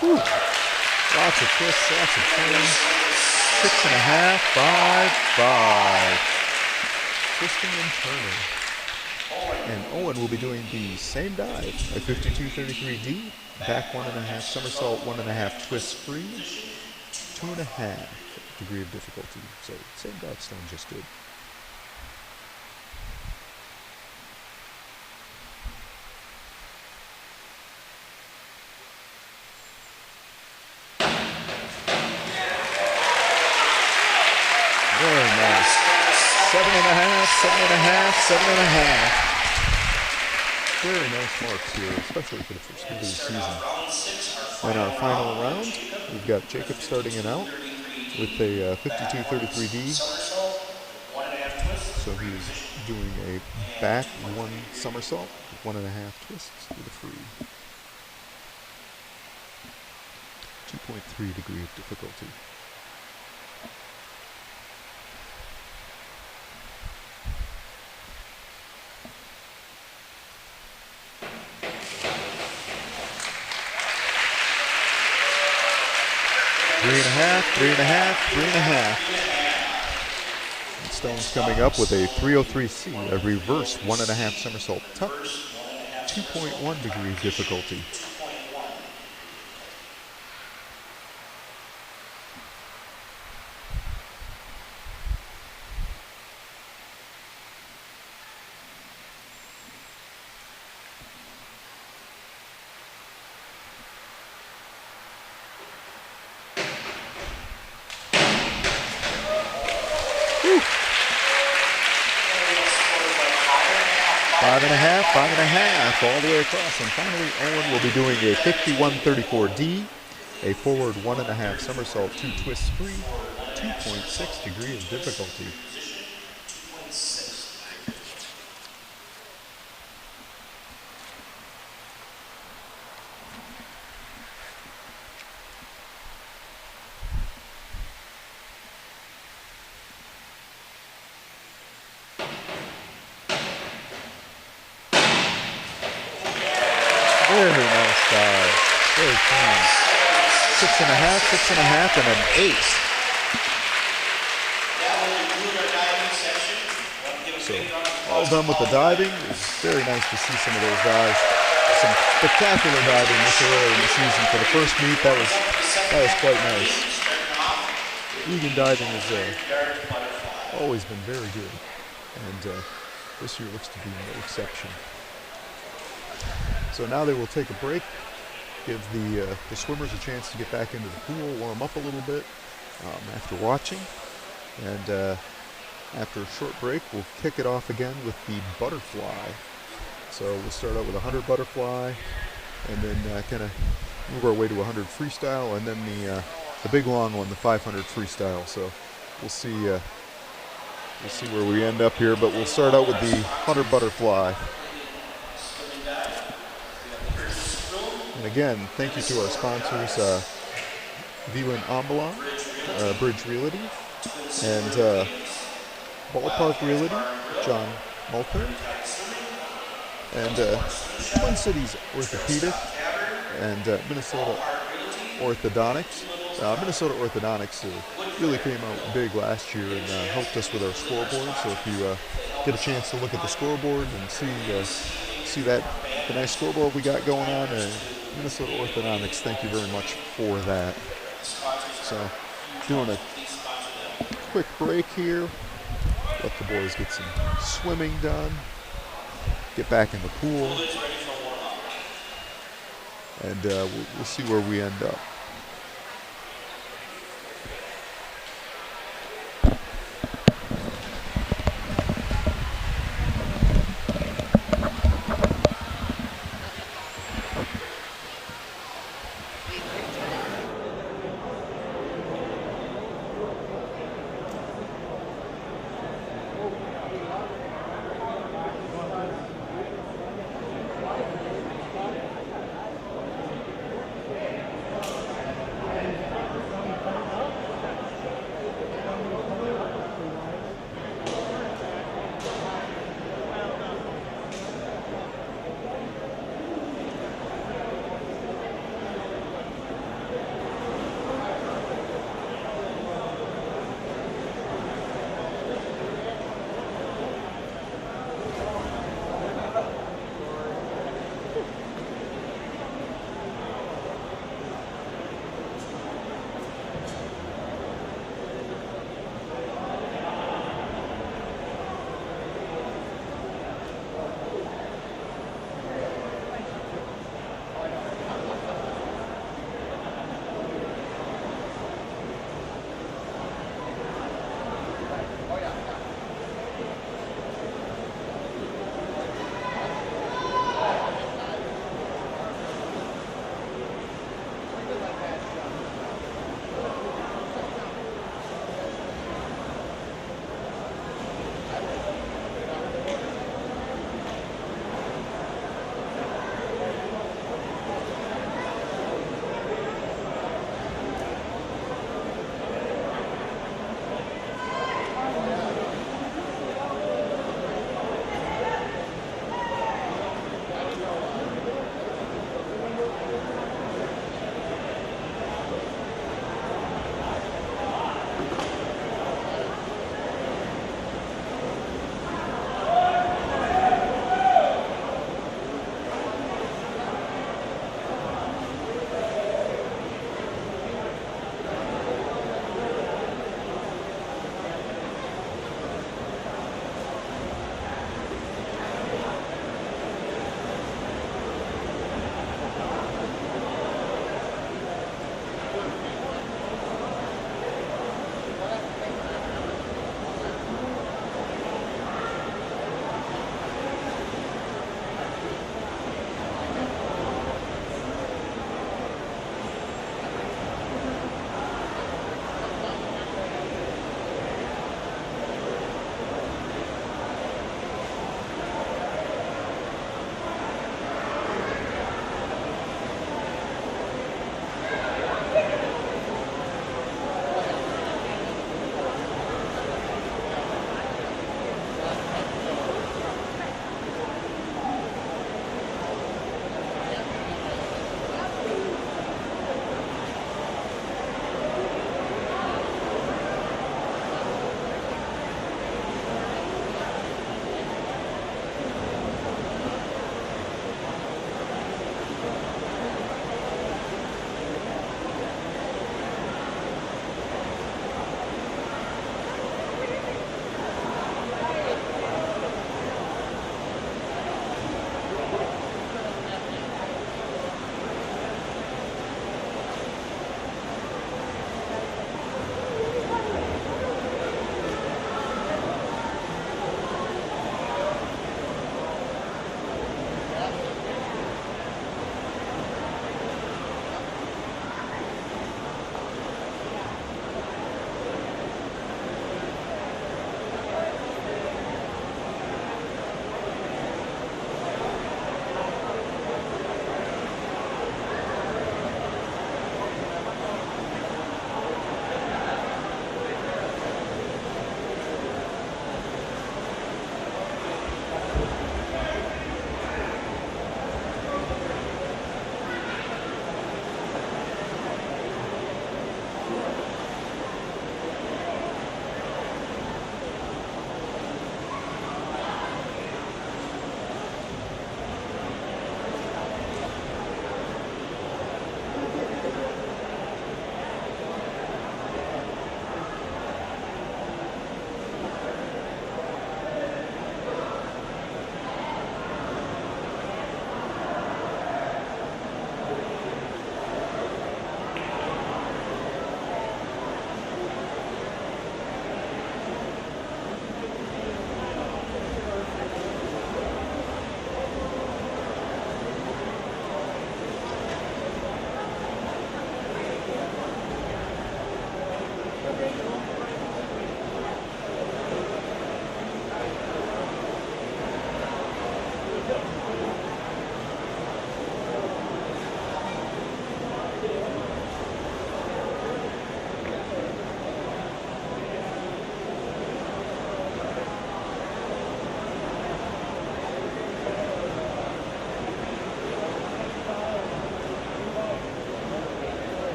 Whew. Lots of twists, lots of turns. 6.5, 5, 5. Twisting and turning. And Owen will be doing the same dive, a 52-33D, back 1.5 somersault, 1.5 twist free, 2.5 degree of difficulty. So same dive Stone just did. Very nice. 7.5, 7.5, 7.5. Very nice marks here, especially for the first move of the season. In our final round, we've got Jacob starting it out with a 52-33D. So he's doing a back 1 somersault with 1.5 twists with a free. 2.3 degree of difficulty. Three and a half. And Stone's coming up with a 303C, a reverse 1.5 somersault tuck, 2.1 degree difficulty. Five and a half, all the way across. And finally, Owen will be doing a 51-34D, a forward 1.5 somersault, 2 twists free, 2.6 degree of difficulty. Very nice dive. Very clean. 6.5, and an 8. So, all done with the diving. It's very nice to see some of those dives. Some spectacular diving this early in the season. For the first meet, that was quite nice. Eagan diving has always been very good. And this year looks to be no exception. So now they will take a break, give the swimmers a chance to get back into the pool, warm up a little bit after watching. And after a short break, we'll kick it off again with the butterfly. So we'll start out with 100 butterfly, and then kind of move our way to 100 freestyle, and then the big long one, the 500 freestyle. So we'll see where we end up here, but we'll start out with the 100 butterfly. And again, thank you to our sponsors, Vilan Ambulance, Bridge Realty, and Ballpark Realty, John Mulcair, and Twin Cities Orthopedic, and Minnesota Orthodontics, Minnesota Orthodontics really came out big last year and helped us with our scoreboard. So if you get a chance to look at the scoreboard and see that the nice scoreboard we got going on, Minnesota Orthodontics, thank you very much for that. So doing a quick break here, let the boys get some swimming done, get back in the pool, and we'll see where we end up.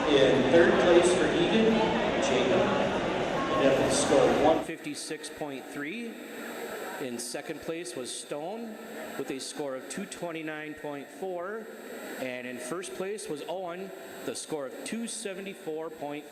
In third place for Eagan, Jacob, with a score of 156.3. In second place was Stone with a score of 229.4. And in first place was Owen, the score of 274.5.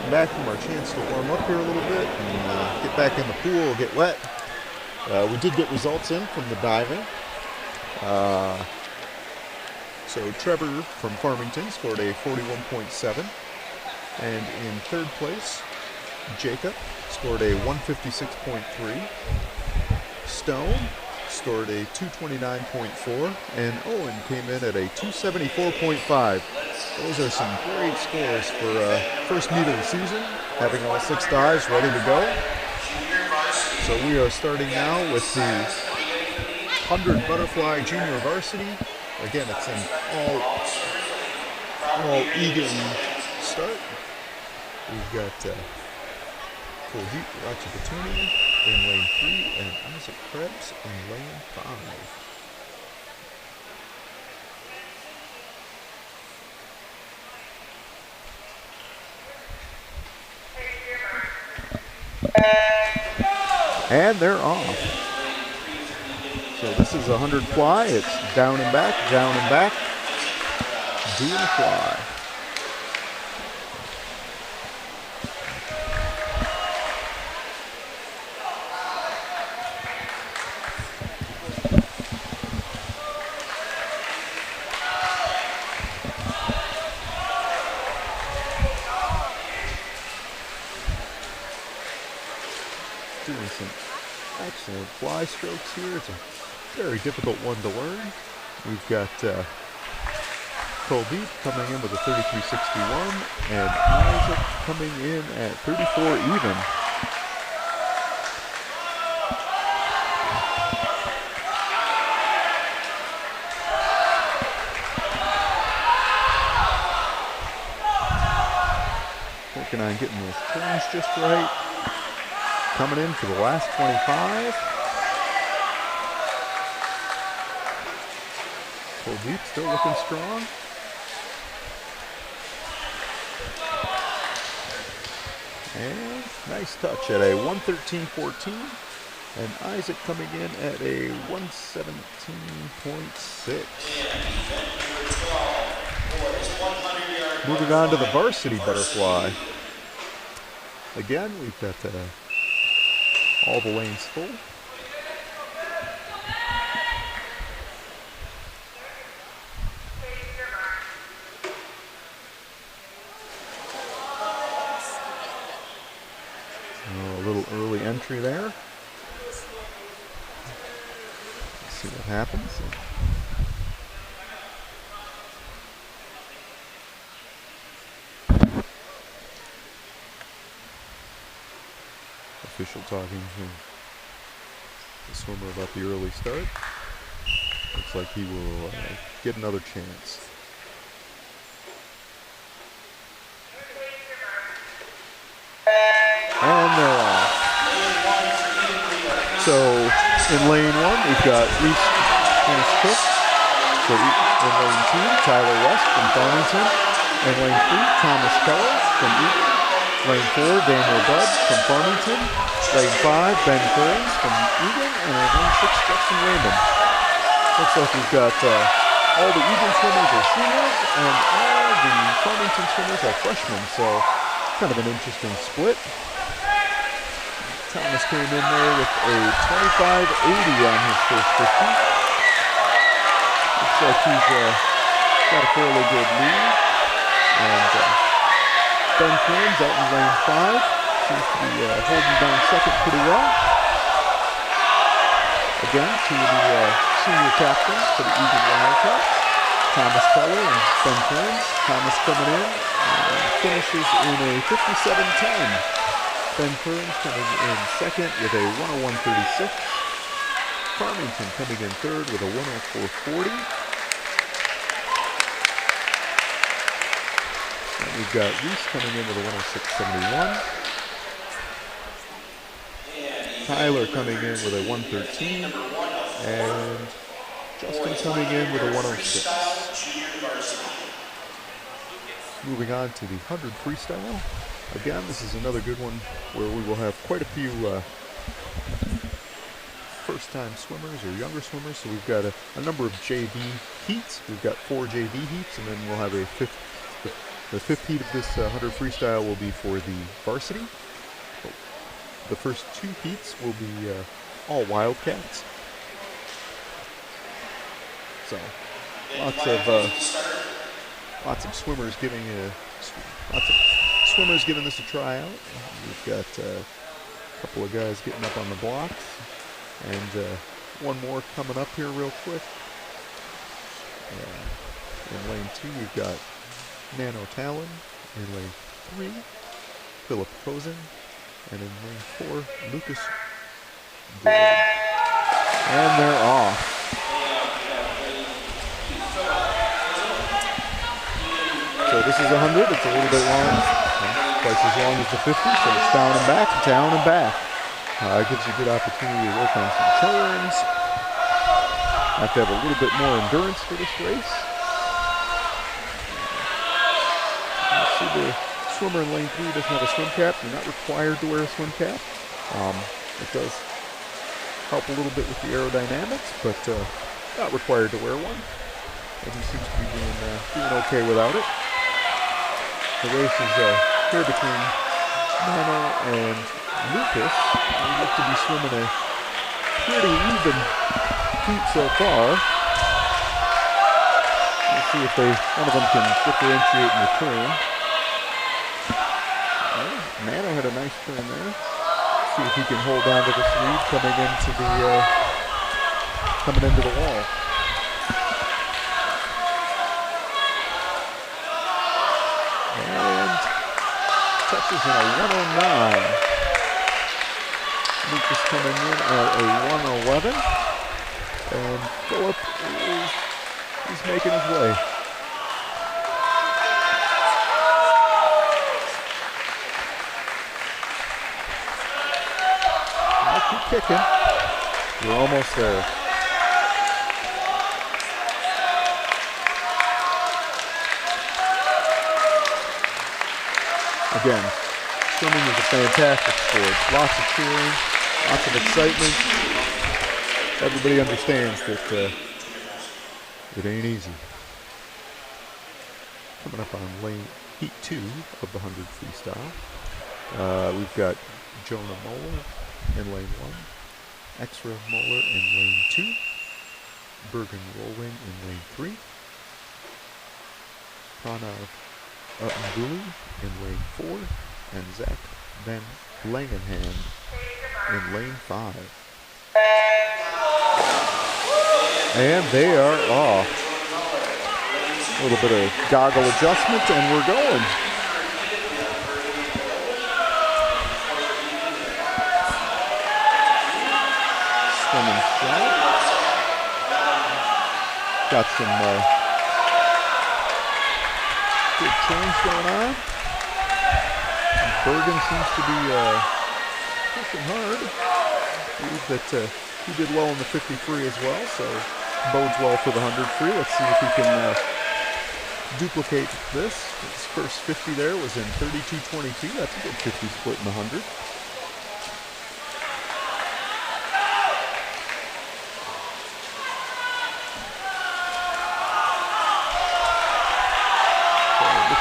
Back from our chance to warm up here a little bit and get back in the pool, get wet. We did get results in from the diving. So Trevor from Farmington scored a 41.7, and in third place, Jacob scored a 156.3. Stone scored a 229.4, and Owen came in at a 274.5. Those are some great scores for first meet of the season, having all 6 dives ready to go. So we are starting now with the 100 butterfly junior varsity. Again, it's an all Eagan start. We've got Kuldeep Ratchabatuni in lane 3 and Isaac Krebs in lane 5. And they're off. So this is a 100 fly. It's down and back, doing a fly. Doing some excellent fly strokes here. It's a very difficult one to learn. We've got Kuldeep coming in with a 33.61 and Isaac coming in at 34 even. Working on getting those turns just right. Coming in for the last 25. Kuldeep still looking strong. And nice touch at a 113.14. And Isaac coming in at a 117.6. Moving on to the varsity butterfly. Again, we've got all the lanes full. A little early entry there. Let's see what happens. official talking to the swimmer about the early start. Looks like he will get another chance. And they're off. So in lane 1, we've got Reese Cook. So in lane 2, Tyler West from Farmington. In lane 3, Thomas Keller from Eagan. Lane 4, Daniel Budd from Farmington. Lane 5, Ben Kearns from Eagan. And in lane 6, Justin Raymond. Looks like we've got all the Eagan swimmers are seniors and all the Farmington swimmers are freshmen. So kind of an interesting split. Thomas came in there with a 25.80 on his first 50. Looks like he's got a fairly good lead. And Ben Kearns out in lane 5 seems to be holding down second pretty well. Again, to the senior captains for the Eagan Wildcats, Thomas Keller and Ben Kearns. Thomas coming in and finishes in a 57.10. Ben Kearns coming in second with a 101.36. Farmington coming in third with a 104.40. And we've got Reese coming in with a 106.71. Tyler coming in with a 113. And Justin coming in with a 106. Moving on to the 100 freestyle. Again, this is another good one where we will have quite a few first-time swimmers or younger swimmers. So we've got a number of JV heats. We've got 4 JV heats, and then we'll have a fifth. The fifth heat of this 100 freestyle will be for the varsity. The first 2 heats will be all Wildcats. So lots of swimmers giving this a try out. We've got a couple of guys getting up on the blocks, and one more coming up here real quick. In lane 2, we've got Nano Talon. In lane 3, Philip Cozen. And in lane 4, Lucas Gordon. And they're off. So this is 100. It's a little bit long. Twice as long as the 50, so it's down and back, down and back. It gives you a good opportunity to work on some turns. Have to have a little bit more endurance for this race. You see the swimmer in lane 3 doesn't have a swim cap. You're not required to wear a swim cap. It does help a little bit with the aerodynamics, but not required to wear one. And he seems to be doing okay without it. The race is here between Nano and Lucas. They look to be swimming a pretty even heat so far. We'll see if one of them can differentiate in the turn. Nano had a nice turn there. See if he can hold on to this lead coming into the wall. And touches in a 109. Lucas coming in at a 111. And Philip is making his way. Now keep kicking. You're almost there. Again, swimming is a fantastic sport. Lots of cheering, lots of excitement. Everybody understands that it ain't easy. Coming up on heat 2 of the 100 freestyle. We've got Jonah Moeller in lane 1, Extra Moeller in lane 2, Bergen Rolling in lane 3, Pranav Mbuli in lane 4, and Zach Van Langenham in lane 5. And they are off. A little bit of goggle adjustment, and we're going. swimming strong. Got some good turns going on. And Bergen seems to be pushing hard. I believe that he did well in the 50 free as well, so bodes well for the 100 free. Let's see if he can duplicate this. His first 50 there was in 32.22. That's a good 50 split in the 100.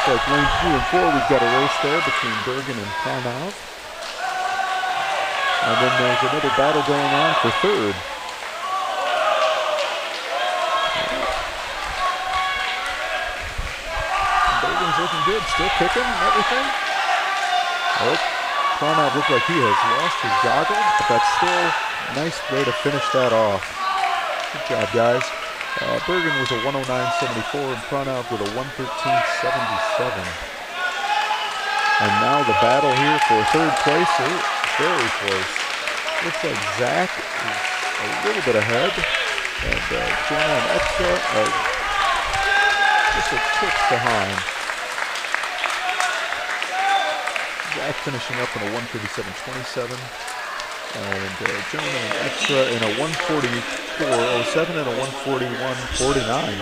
Like lane 3 and 4, we've got a race there between Bergen and Pranav. And then there's another battle going on for third. Bergen's looking good, still kicking and everything. Oh, Pranav looks like he has lost his goggle, but that's still a nice way to finish that off. Good job, guys. Bergen was a 109.74 and Pranav with a 113.77. And now the battle here for third place is very close. Looks like Zach is a little bit ahead. And Jonah and Extra are just a tick behind. Zach finishing up in a 137.27. And Jonah and Extra in a 144.07 and a 141.49.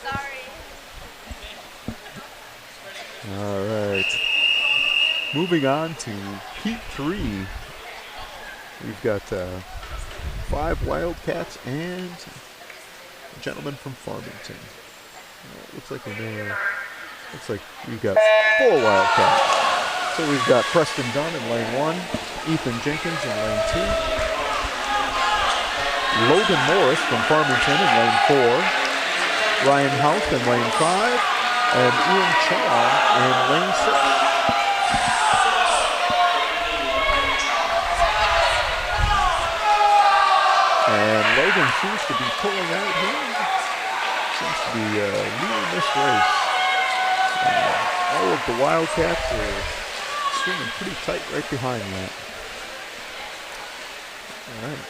Sorry. All right. Moving on to Heat 3. We've got 5 Wildcats and a gentleman from Farmington. Looks like we've got 4 Wildcats. So we've got Preston Dunn in lane 1, Ethan Jenkins in lane 2, Logan Morris from Farmington in lane 4, Ryan House in lane 5, and Ian Chong in lane 6. And Logan seems to be pulling out here. Seems to be leading this race. All of the Wildcats are swimming pretty tight right behind that. All right.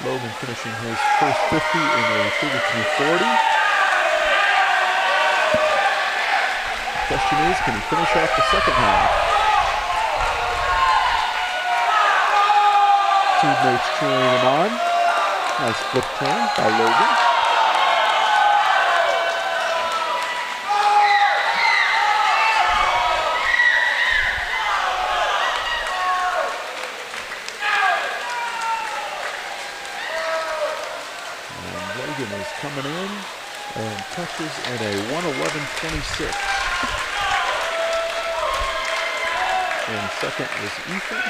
Logan finishing his first 50 in a 33.40. Question is, can he finish off the second half? Teammates cheering him on. Nice flip turn by Logan. Is coming in and touches in a 111.26. And second was Ethan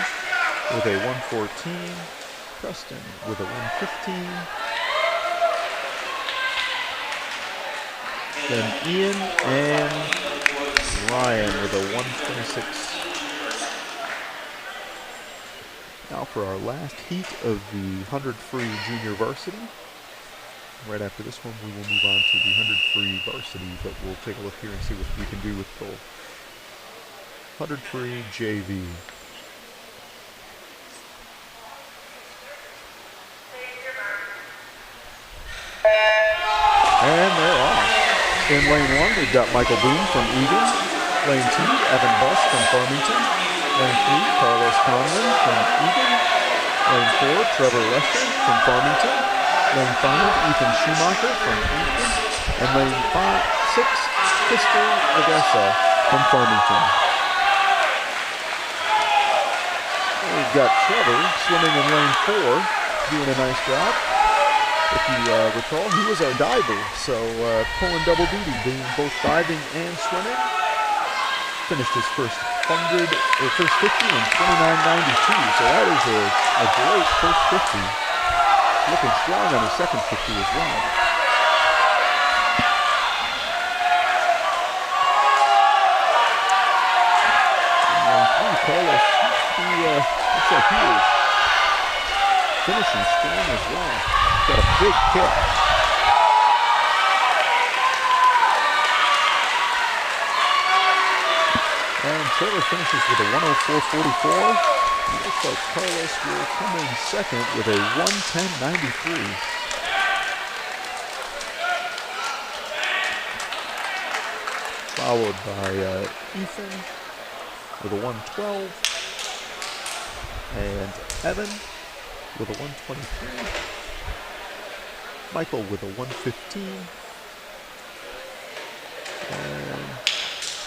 with a 114. Preston with a 115. Then Ian and Ryan with a 126. Now for our last heat of the 100 free junior varsity. Right after this one, we will move on to the 100 free varsity, but we'll take a look here and see what we can do with both. 100 free JV. And they're off. In lane 1, we've got Michael Boone from Eagan. Lane 2, Evan Buss from Farmington. Lane 3, Carlos Conlon from Eagan. Lane 4, Trevor Lester from Farmington. Lane 5, Ethan Schumacher from Eagan. And lane 6, Crystal Odessa from Farmington. And we've got Trevor swimming in lane 4, doing a nice job. If you recall, he was our diver, so pulling double duty, doing both diving and swimming. Finished his first 50 in 29.92, so that is a great first 50. Looking strong on his second 50 as well. And Carlos, looks like he is finishing strong as well. Got a big kick. And Trevor finishes with a 104.44. Looks like Carlos will come in second with a 1:10.93. Followed by Ethan with a 1:12. And Evan with a 1:23. Michael with a 1:15. And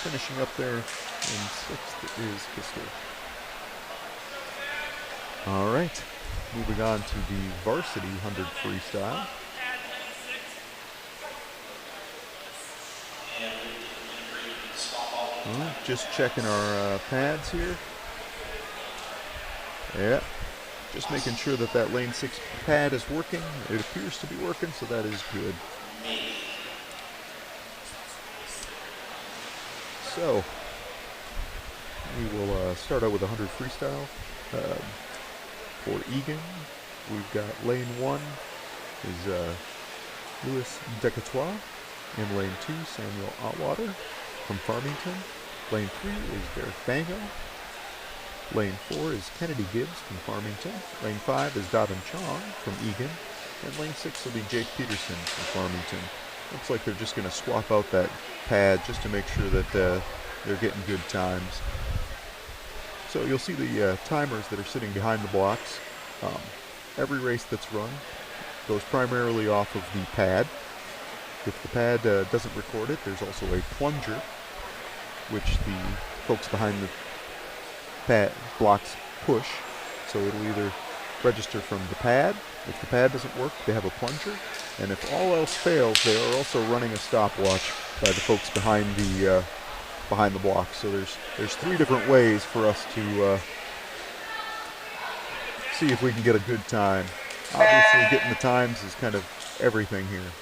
finishing up there in sixth is Pistol. All right, moving on to the varsity 100 freestyle. Just checking our pads here. Yeah, just making sure that that lane 6 pad is working. It appears to be working, so that is good. So, we will start out with 100 freestyle. For Eagan, we've got lane 1 is Louis Decatois. In lane 2, Samuel Otwater from Farmington. Lane 3 is Derek Bango. Lane 4 is Kennedy Gibbs from Farmington. Lane 5 is Dobbin Chong from Eagan. And lane 6 will be Jake Peterson from Farmington. Looks like they're just going to swap out that pad just to make sure that they're getting good times. So you'll see the timers that are sitting behind the blocks. Every race that's run goes primarily off of the pad. If the pad doesn't record it, there's also a plunger, which the folks behind the pad blocks push. So it'll either register from the pad. If the pad doesn't work, they have a plunger. And if all else fails, they are also running a stopwatch by the folks behind the block. So there's 3 different ways for us to see if we can get a good time. Obviously, getting the times is kind of everything here.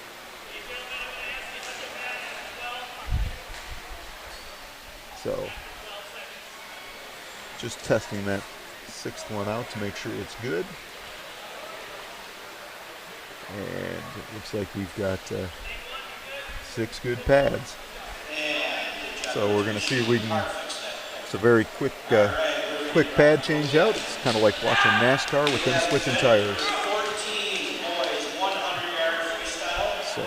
So, just testing that 6th one out to make sure it's good. And it looks like we've got 6 good pads. So we're going to see if we can. It's a very quick pad change out. It's kind of like watching NASCAR with them switching tires. So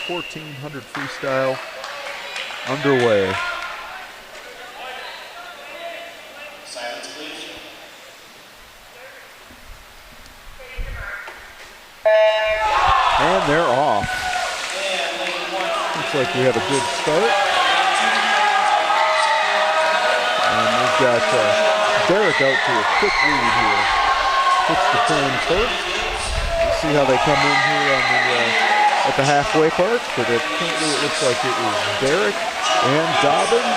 1400 freestyle underway. Silence, please. And they're off. Looks like we have a good start. And we've got Derek out to a quick lead here. Puts the turn first. We'll see how they come in here on at the halfway part. But currently it looks like it is Derek and Dobbin,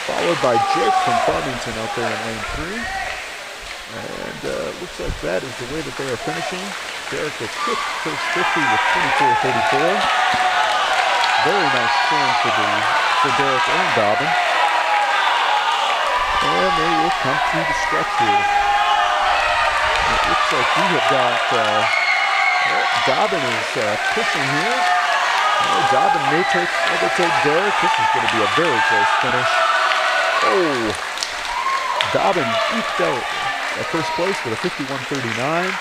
followed by Jake from Farmington out there in lane 3. And looks like that is the way that they are finishing. Derek with quick first 50 with 24:34. Very nice turn for Derek and Dobbin. And they will come through the stretch here. It looks like we have got Dobbin is pushing here. Dobbin may overtake Derek. This is going to be a very close finish. Oh, Dobbin eked out at first place with a 51:39,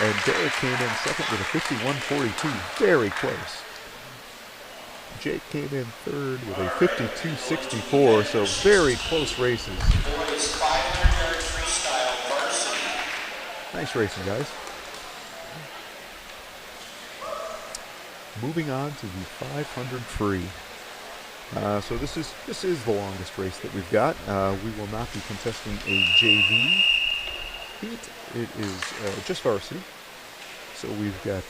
and Derek came in second with a 51:42. Very close. Jake came in third with a 52:64, so very close races. Boys 500-yard freestyle varsity. Nice racing, guys. Moving on to the 500 free. So this is the longest race that we've got. We will not be contesting a JV heat. It is just varsity. So we've got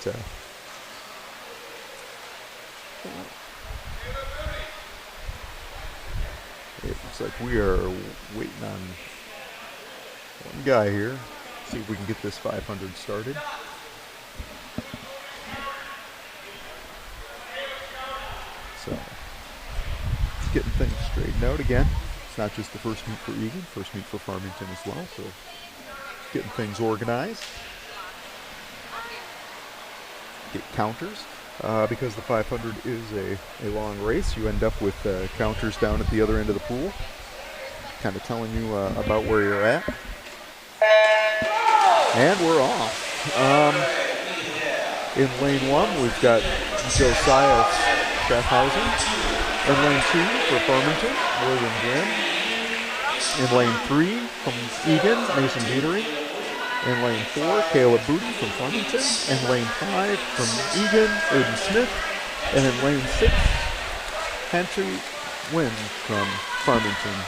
it looks like we are waiting on one guy here. See if we can get this 500 started. So, getting things straightened out again. It's not just the first meet for Eagan, first meet for Farmington as well. So, getting things organized. Get counters. Because the 500 is a long race, you end up with counters down at the other end of the pool. kind of telling you about where you're at. And we're off. In lane 1, we've got Josiah Schaffhausen. In lane 2 for Farmington, William Grimm. In lane 3 from Eagan, Mason Dieterich. In lane 4, Caleb Booty from Farmington. In lane 5 from Eagan, Aiden Smith. And in lane 6, Henry Wynn from Farmington.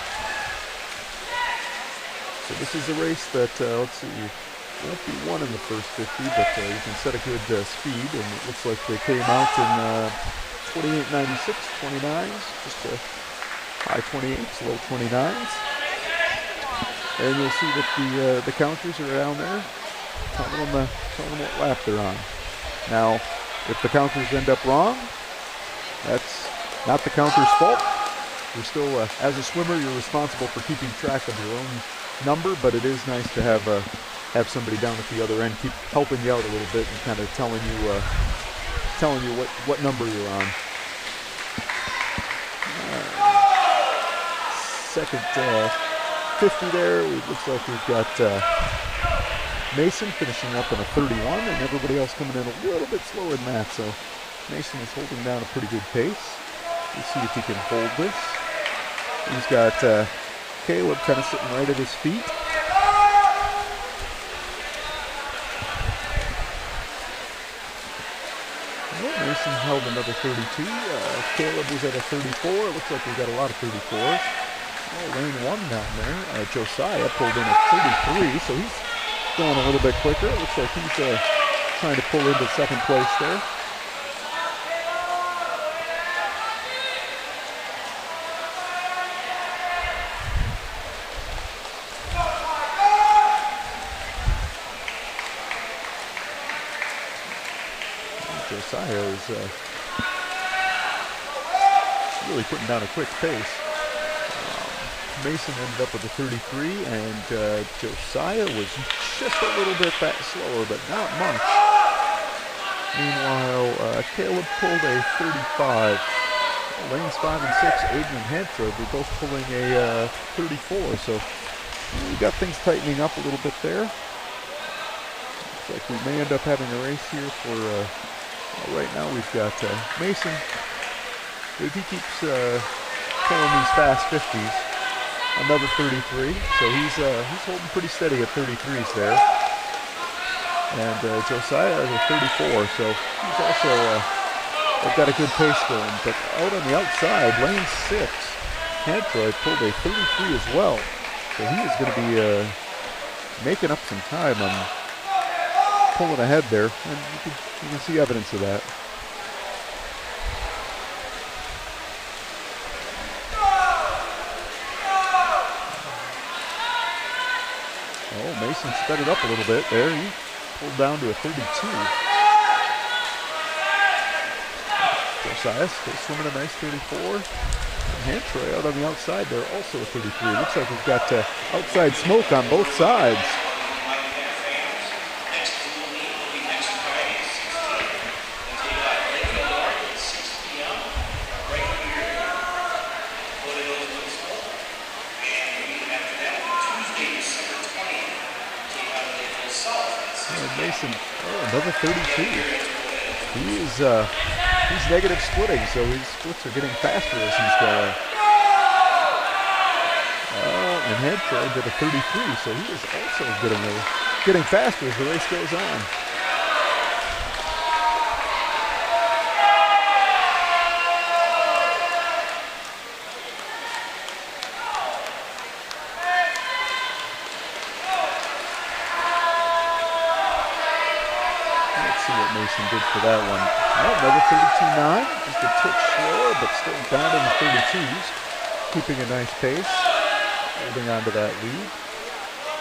So this is a race that, let's see, won't be won in the first 50, but you can set a good speed, and it looks like they came out in 28.96, 29s, just a high 28s, low 29s. And you'll see that the counters are down there, telling them what lap they're on. Now, if the counters end up wrong, that's not the counter's fault. You're still, as a swimmer, you're responsible for keeping track of your own number, but it is nice to have somebody down at the other end keep helping you out a little bit and kind of telling you what number you're on. Second 50 there. It looks like we've got Mason finishing up in a 31, and everybody else coming in a little bit slower than that. So Mason is holding down a pretty good pace. We'll see if he can hold this. He's got Caleb kind of sitting right at his feet. Well, Mason held another 32. Caleb was at a 34. It looks like we've got a lot of 34s. Oh, lane 1 down there. Josiah pulled in at 33, so he's going a little bit quicker. It looks like he's trying to pull into second place there. Josiah is really putting down a quick pace. Mason ended up with a 33, and Josiah was just a little bit slower, but not much. Meanwhile, Caleb pulled a 35. Lanes 5 and 6, Aiden and Hanford, were both pulling a 34, so we got things tightening up a little bit there. Looks like we may end up having a race here for... right now we've got Mason. If he keeps pulling these fast 50s, another 33. So he's holding pretty steady at 33s there. And Josiah is a 34, so he's also they've got a good pace going. But out on the outside, lane 6, Hantroy pulled a 33 as well. So he is going to be making up some time on pulling ahead there, and you can see evidence of that. Oh, Mason sped it up a little bit there. He pulled down to a 32. Josiah still swimming a nice 34. And Hantroy out on the outside there, also a 33. Looks like we've got outside smoke on both sides. Mason, another 32. He's negative splitting, so his splits are getting faster as he's going. And Hantroy did a 33, so he is also getting faster as the race goes on. Mason did for that one. Another 32.9, just a touch slower, but still down in the 32s, keeping a nice pace, holding on to that lead.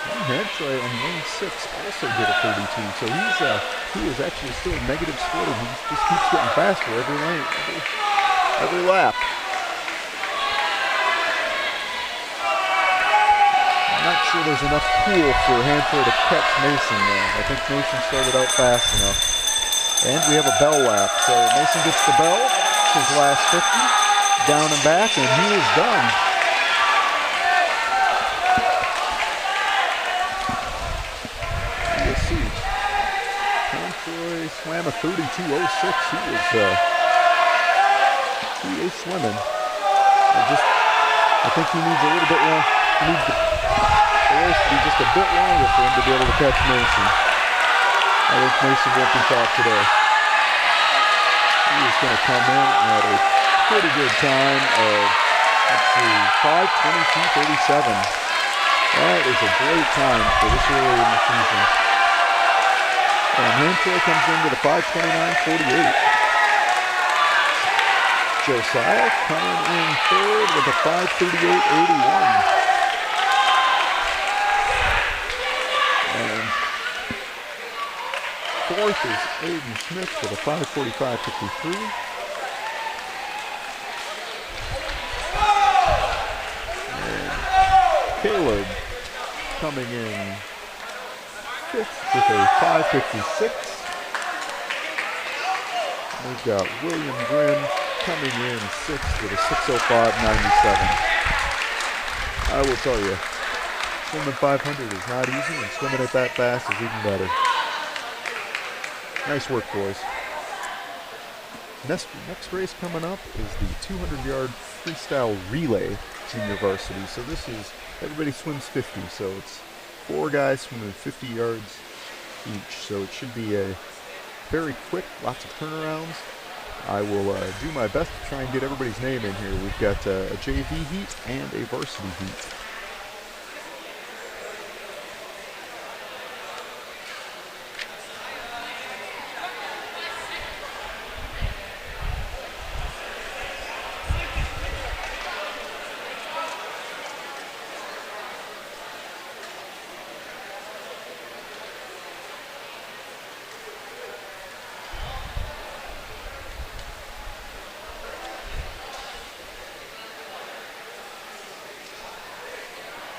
And Hantroy on lane 6 also did a 32, so he is actually still negative splitting. He just keeps getting faster every lane, every lap. I'm not sure there's enough pool for Hantroy to catch Mason there. I think Mason started out fast enough. And we have a bell lap. So Mason gets the bell. It's his last 50. Down and back, and he is done. a 32.06. He is swimming. I think he needs a little bit long. He needs the race to be just a bit longer for him to be able to catch Mason. I think Mason won't be caught today. He is going to come in at a pretty good time of, let's see, 5:22.37. That is a great time for this early in the season. And Hansel comes in with a 5:29.48. Josiah coming in third with a 5:38.81. And fourth is Aiden Smith with a 5:45.53. And Caleb coming in fifth with a 5:56. We've got William Grimm coming in sixth with a 6:05.97. I will tell you, swimming 500 is not easy, and swimming it that fast is even better. Nice work, boys. Next race coming up is the 200-yard freestyle relay junior varsity. So this is, everybody swims 50, so it's 4 guys swimming 50 yards each. So it should be a very quick, lots of turnarounds. I will do my best to try and get everybody's name in here. We've got a JV heat and a varsity heat.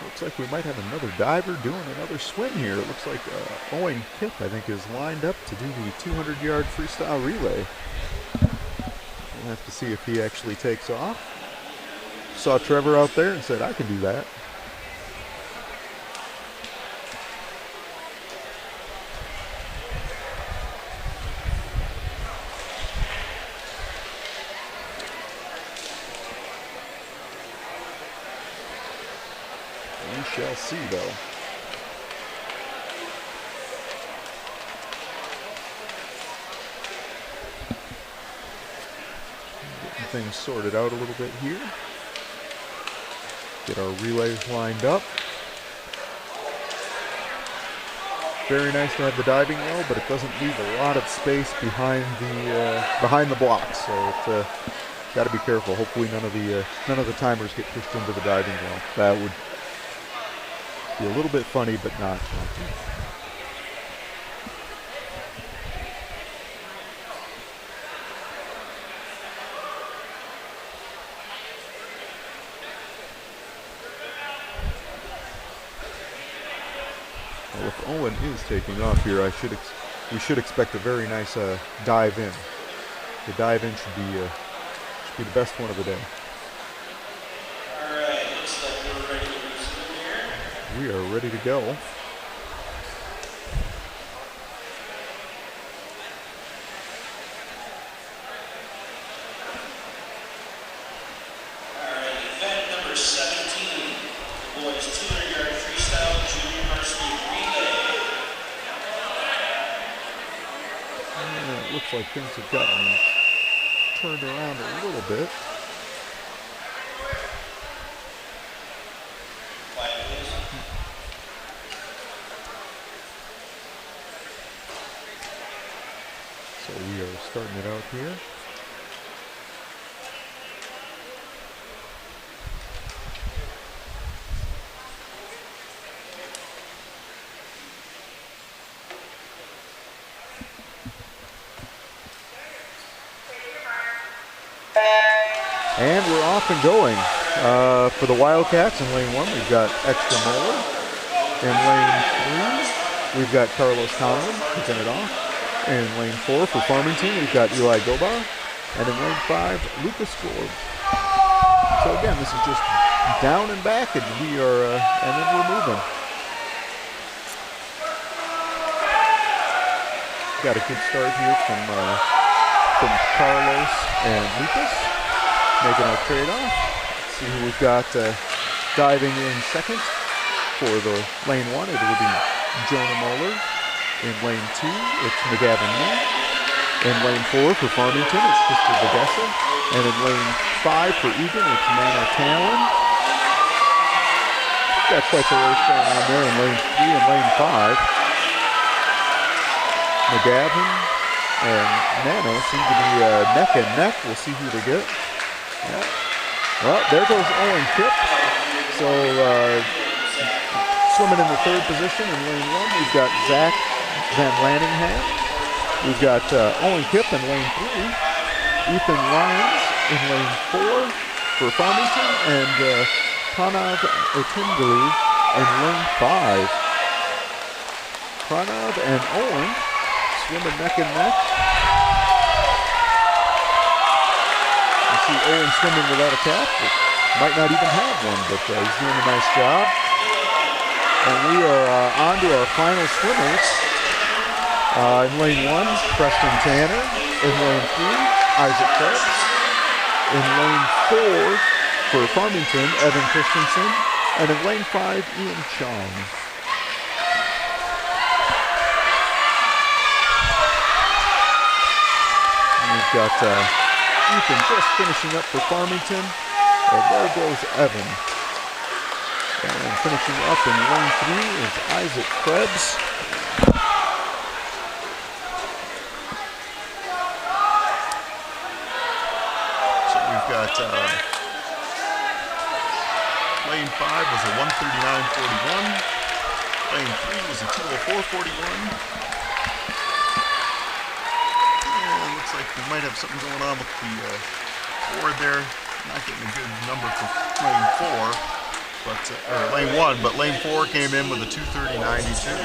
Looks like we might have another diver doing another swim here. It looks like Owen Kip, I think, is lined up to do the 200-yard freestyle relay. We'll have to see if he actually takes off. Saw Trevor out there and said, I can do that. We shall see, though. Getting things sorted out a little bit here. Get our relays lined up. Very nice to have the diving well, but it doesn't leave a lot of space behind the blocks. So it's got to be careful. Hopefully none of the timers get pushed into the diving well. That would be a little bit funny, but not. Well, if Owen is taking off here, we should expect a very nice dive in. The dive in should be the best one of the day. We are ready to go. Alright, event number 17, the boys 200-yard freestyle junior varsity relay. It looks like things have gotten turned around a little bit. So we are starting it out here. And we're off and going. For the Wildcats in lane 1, we've got Extra Moeller. In lane 3, we've got Carlos Conlon kicking it off. In lane 4 for Farmington, we've got Eli Gobar. And in lane 5, Lucas Forbes. So again, this is just down and back, and we are, and then we're moving. Got a good start here from Carlos and Lucas, making our trade-off. Let's see who we've got diving in second for the lane 1. It will be Jonah Moeller. In lane 2, it's McGavin Lee. In lane 4 for Farmington, it's Mr. Bagessa. And in lane 5 for Eagan, it's Mano Talon. Got quite the race going on there in lane 3 and lane 5. McGavin and Nano seem to be neck and neck. We'll see who they get. Yeah. Well, there goes Owen Kipp. So swimming in the 3rd position in lane 1, we've got Zach Van Lanningham. We've got Owen Kipp in lane 3. Ethan Lyons in lane 4 for Farmington. And Pranav Otindali in lane 5. Pranav and Owen swimming neck and neck. You see Owen swimming without a cap. Might not even have one, but he's doing a nice job. And we are on to our final swimmers. In lane 1, Preston Tanner. In lane 3, Isaac Krebs. In lane 4 for Farmington, Evan Christensen. And in lane 5, Ian Chong. We've got Ethan just finishing up for Farmington. And there goes Evan. And finishing up in lane 3 is Isaac Krebs. So we've got lane 5 was a 139.41. Lane 3 was a 204.41. Like we might have something going on with the board there. Not getting a good number for lane 4, but or lane 1, but lane 4 came in with a 230.92.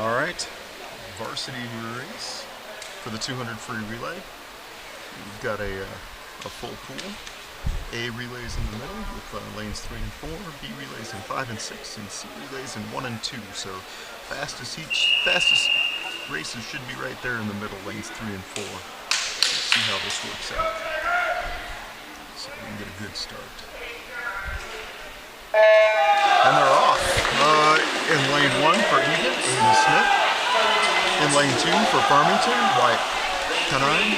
All right, varsity race for the 200 free relay. We've got a full pool. A relays in the middle with lanes 3 and 4, B relays in 5 and 6, and C relays in 1 and 2. So fastest races should be right there in the middle, lanes 3 and 4. Let's see how this works out. So we can get a good start. And they're off. In lane 1 for Eagan, Aiden Smith. In lane 2 for Farmington, Wyatt Canine.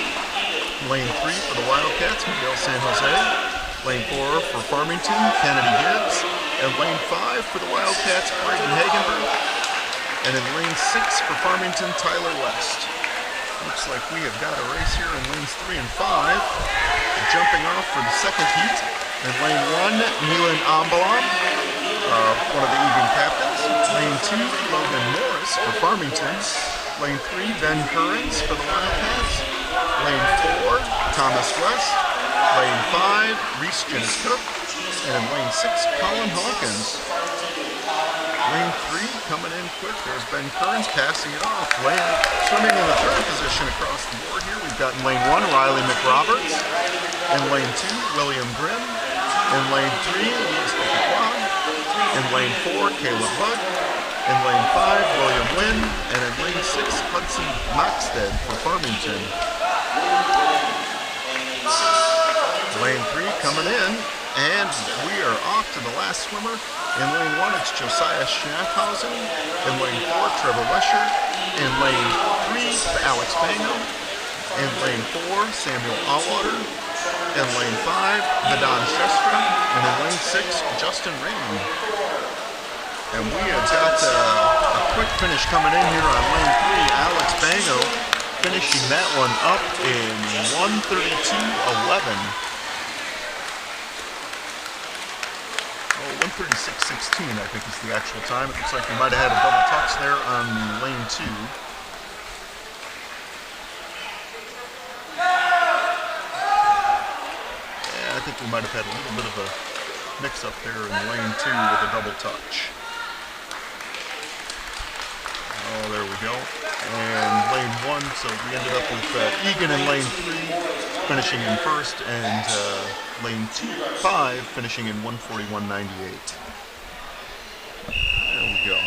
Lane 3 for the Wildcats, Miguel San Jose. Lane 4 for Farmington, Kennedy Gibbs. And lane 5 for the Wildcats, Braden Hagenberg. And in lane 6 for Farmington, Tyler West. Looks like we have got a race here in lanes 3 and 5. Jumping off for the second heat. In lane 1, Milan Ambalam, one of the Eagan captains. Lane 2, Logan Morris for Farmington. Lane 3, Ben Currens for the Wildcats. Lane 4, Thomas West. Lane 5, Reese Jens Cook. And in lane 6, Colin Hawkins. Lane 3 coming in quick. There's Ben Kearns passing it off. Swimming in the 3rd position across the board here. We've got in lane 1, Riley McRoberts. In lane 2, William Grimm. In lane 3, Louis Piquet. In lane 4, Caleb Budd. In lane 5, William Wynn. And in lane 6, Hudson Maxted for Farmington. Lane 3 coming in, and we are off to the last swimmer. In lane 1, it's Josiah Schaffhausen. In lane 4, Trevor Lesher. In lane 3, Alex Bango. In lane 4, Samuel Allwater. In lane 5, Madan Shestra. And in lane 6, Justin Raymond. And we have got a quick finish coming in here on lane 3. Alex Bango finishing that one up in 1:32.11. 1:36.16, I think is the actual time. It looks like we might have had a double touch there on lane 2. Yeah, I think we might have had a little bit of a mix-up there in lane 2 with a double touch. Oh, there we go. And lane 1, so we ended up with Eagan in lane 3, finishing in first, and lane 5 finishing in 1:41.98. There we go.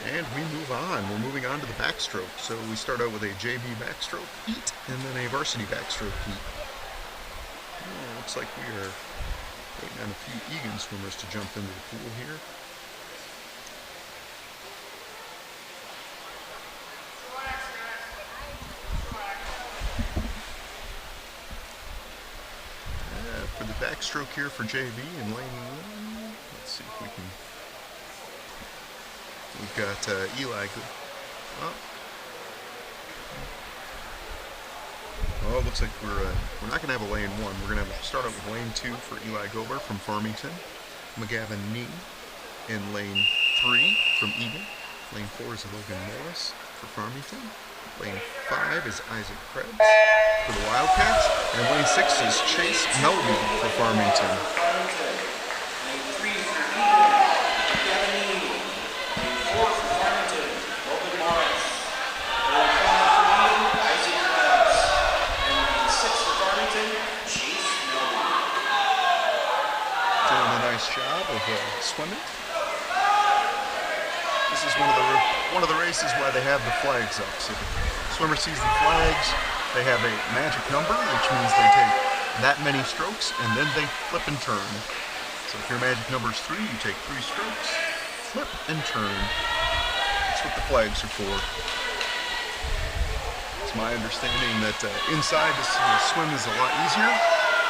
And we move on. We're moving on to the backstroke. So we start out with a JV backstroke heat and then a varsity backstroke heat. Looks like we are waiting on a few Eagan swimmers to jump into the pool here. For the backstroke here for JV in lane 1, let's see if we can. We've got Eli. Oh, it looks like we're not going to have a lane 1. We're going to start out with lane 2 for Eli Gober from Farmington. McGavin Nee in lane 3 from Eagan. Lane 4 is Logan Morris for Farmington. Lane 5 is Isaac Krebs for the Wildcats. And lane 6 is Chase Melton for Farmington. Lane 3 for Eagan, McGavin Nee. Lane 4 for Farmington, Logan Morris. Lane 5 for Eagan, Isaac Krebs. And lane 6 for Farmington, Chase Melton. Doing a nice job of swimming. This is one of the races where they have the flags up. So the swimmer sees the flags, they have a magic number, which means they take that many strokes, and then they flip and turn. So if your magic number is 3, you take 3 strokes, flip and turn. That's what the flags are for. It's my understanding that inside the swim is a lot easier.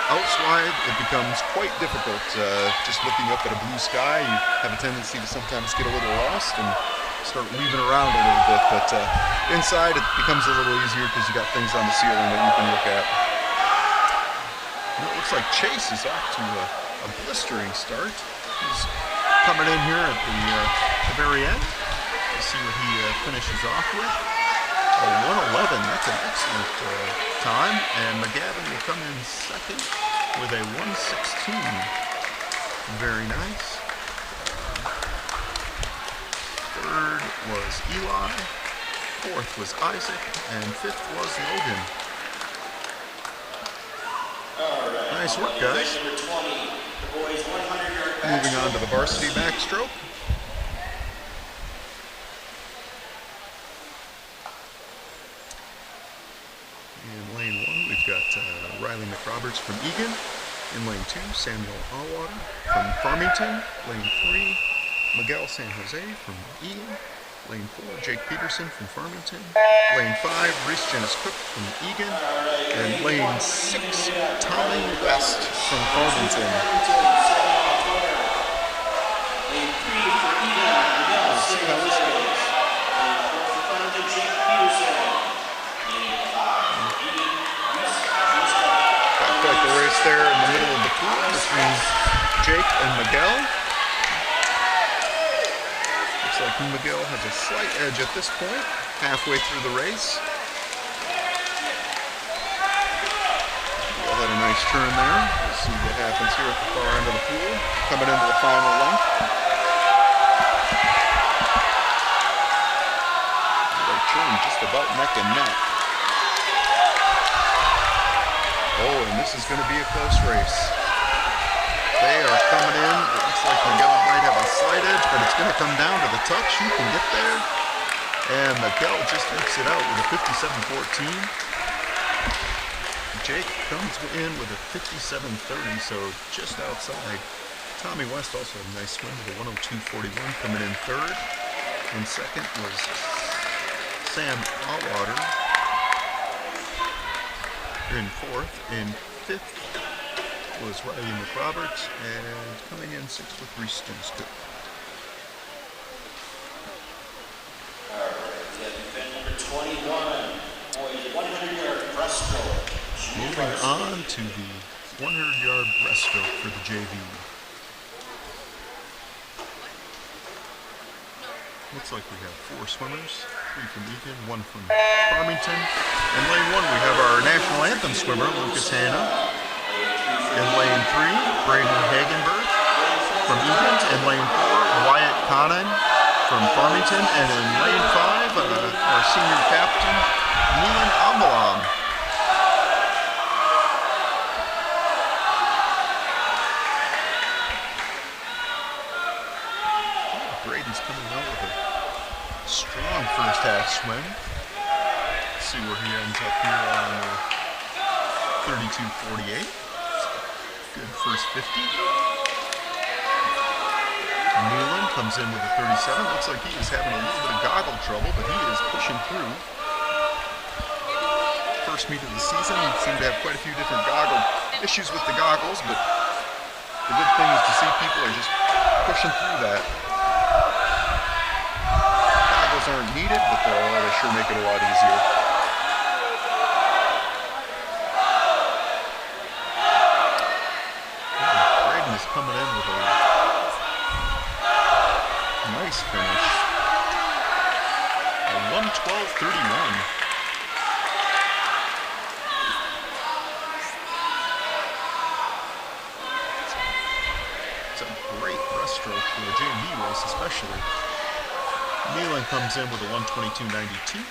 Outside, it becomes quite difficult. Just looking up at a blue sky, you have a tendency to sometimes get a little lost and start weaving around a little bit. But inside, it becomes a little easier because you got things on the ceiling that you can look at. And it looks like Chase is off to a blistering start. He's coming in here at the very end. Let's see what he finishes off with. A 1:11, that's an excellent time, and McGavin will come in second with a 1:16. Very nice. Third was Eli, fourth was Isaac, and fifth was Logan. Nice work, guys. Number 20, the boys 100-yard Moving on to the varsity backstroke. In lane 1, we've got Riley McRoberts from Eagan. In lane 2, Samuel Allwater from Farmington. Lane 3, Miguel San Jose from Eagan. Lane 4, Jake Peterson from Farmington. Lane 5, Reese Janice Cook from Eagan. And lane 6, Tommy West from Farmington. Lane 3 for Eagan, Miguel San Jose. Lane 4 for Farmington, Jake Peterson. Lane 5 for Eagan, Reese Janice Cook. Got quite the race there in the middle of the pool between Jake and Miguel. Looks like Miguel has a slight edge at this point, halfway through the race. Miguel had a nice turn there. We'll see what happens here at the far end of the pool, coming into the final length. They turn just about neck and neck. Oh, and this is going to be a close race. They are coming in. It looks like Miguel might have a slight edge, but it's going to come down to the touch. Who can get there? And Miguel just ekes it out with a 57.14. Jake comes in with a 57.30, so just outside. Tommy West also had a nice swim with a 102.41, coming in third. And second was Sam Allwater. In fourth. In fifth was Riley McRoberts, and coming in sixth with Reese Janice Cook. All right, we have event number 21, boys 100-yard breaststroke. Moving on to the 100-yard breaststroke for the JV. Looks like we have 4 swimmers, 3 from Eagan, 1 from Farmington. In lane 1, we have our national anthem swimmer, Lucas Hanna. In lane 3, Braden Hagenberg from Eagan. In lane 4, Wyatt Connon from Farmington. And in lane 5, our senior captain, Neelan Ambalam. Braden's coming out with a Strong first half swim. Let's see where he ends up here on 32.48. Good first 50. Newland comes in with a 37. Looks like he is having a little bit of goggle trouble, but he is pushing through. First meet of the season, he seemed to have quite a few different issues with the goggles, but the good thing is to see people are just pushing through that. Goggles aren't needed, but they sure make it a lot easier. Braden is coming in with a nice finish. A 1:12.31. It's a great breaststroke for the JV race, especially. Nealon comes in with a 1:22.92.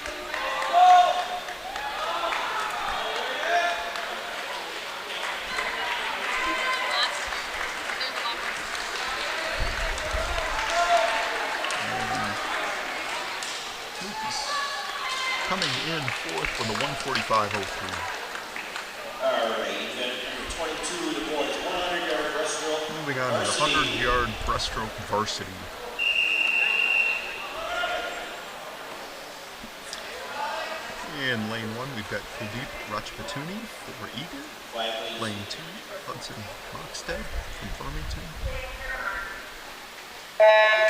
Coming in fourth with a 1:45.03. All right, event number 22, the boys 100-yard breaststroke. Moving on to the 100-yard breaststroke varsity. In lane 1, we've got Kuldeep Rajpatuni for Eagan. Lane 2, Hudson Moxted from Farmington.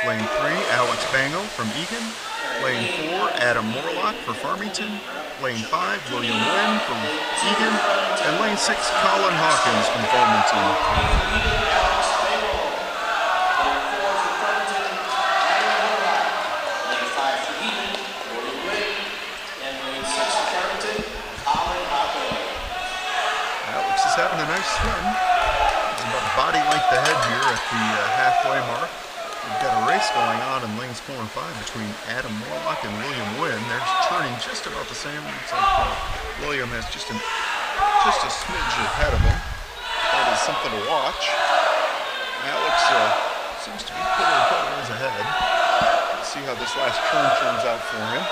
Lane 3, Alex Bango from Eagan. Lane 4, Adam Morlock for Farmington. Lane 5, William Wynn from Eagan. And lane 6, Colin Hawkins from Farmington. Lane 5 for Eagan, William Wynn. And lane 6 for Farmington, Colin Hawkins. Alex is having a nice swim. He's about a body length ahead here at the halfway mark. We've got a race going on in lanes 4 and 5 between Adam Morlock and William Wynn. They're turning just about the same. Looks like William has just a smidge ahead of him. That is something to watch. Alex seems to be pulling his ahead. Let's see how this last turn turns out for him.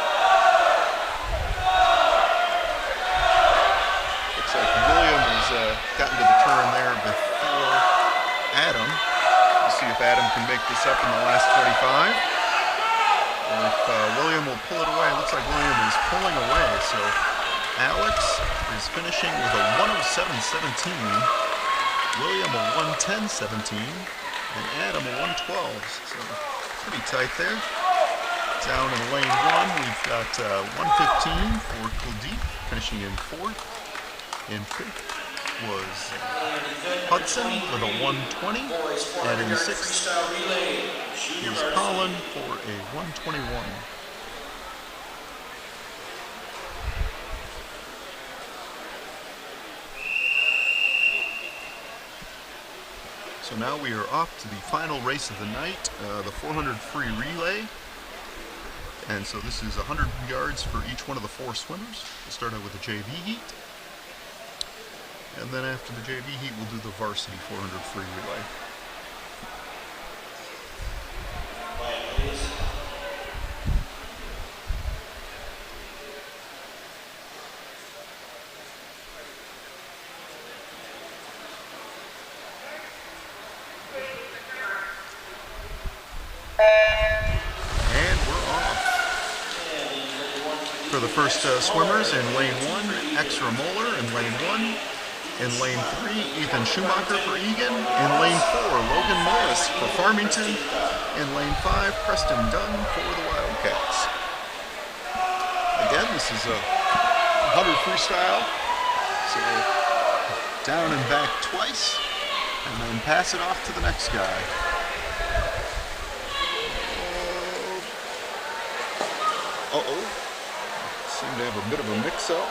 Looks like William has gotten to the turn there before Adam. See if Adam can make this up in the last 25. Or if William will pull it away. It looks like William is pulling away. So Alex is finishing with a 1:07.17. William a 1:10.17. And Adam a 1:12. So pretty tight there. Down in lane 1, we've got 1:15 for Kuldeep, finishing in 4th. In 5th was Hudson with a 1:20, and in 6th is Colin for a 1:21. So now we are off to the final race of the night, the 400 free relay. And so this is 100 yards for each one of the 4 swimmers. We'll start out with the JV heat. And then after the JV heat, we'll do the varsity 400 free relay. And we're off. For the first swimmers in lane 1, Extra Moeller in lane 1. In lane 3, Ethan Schumacher for Eagan. In lane 4, Logan Morris for Farmington. In lane 5, Preston Dunn for the Wildcats. Again, this is a 100 freestyle. So down and back twice, and then pass it off to the next guy. Uh-oh. Seem to have a bit of a mix-up.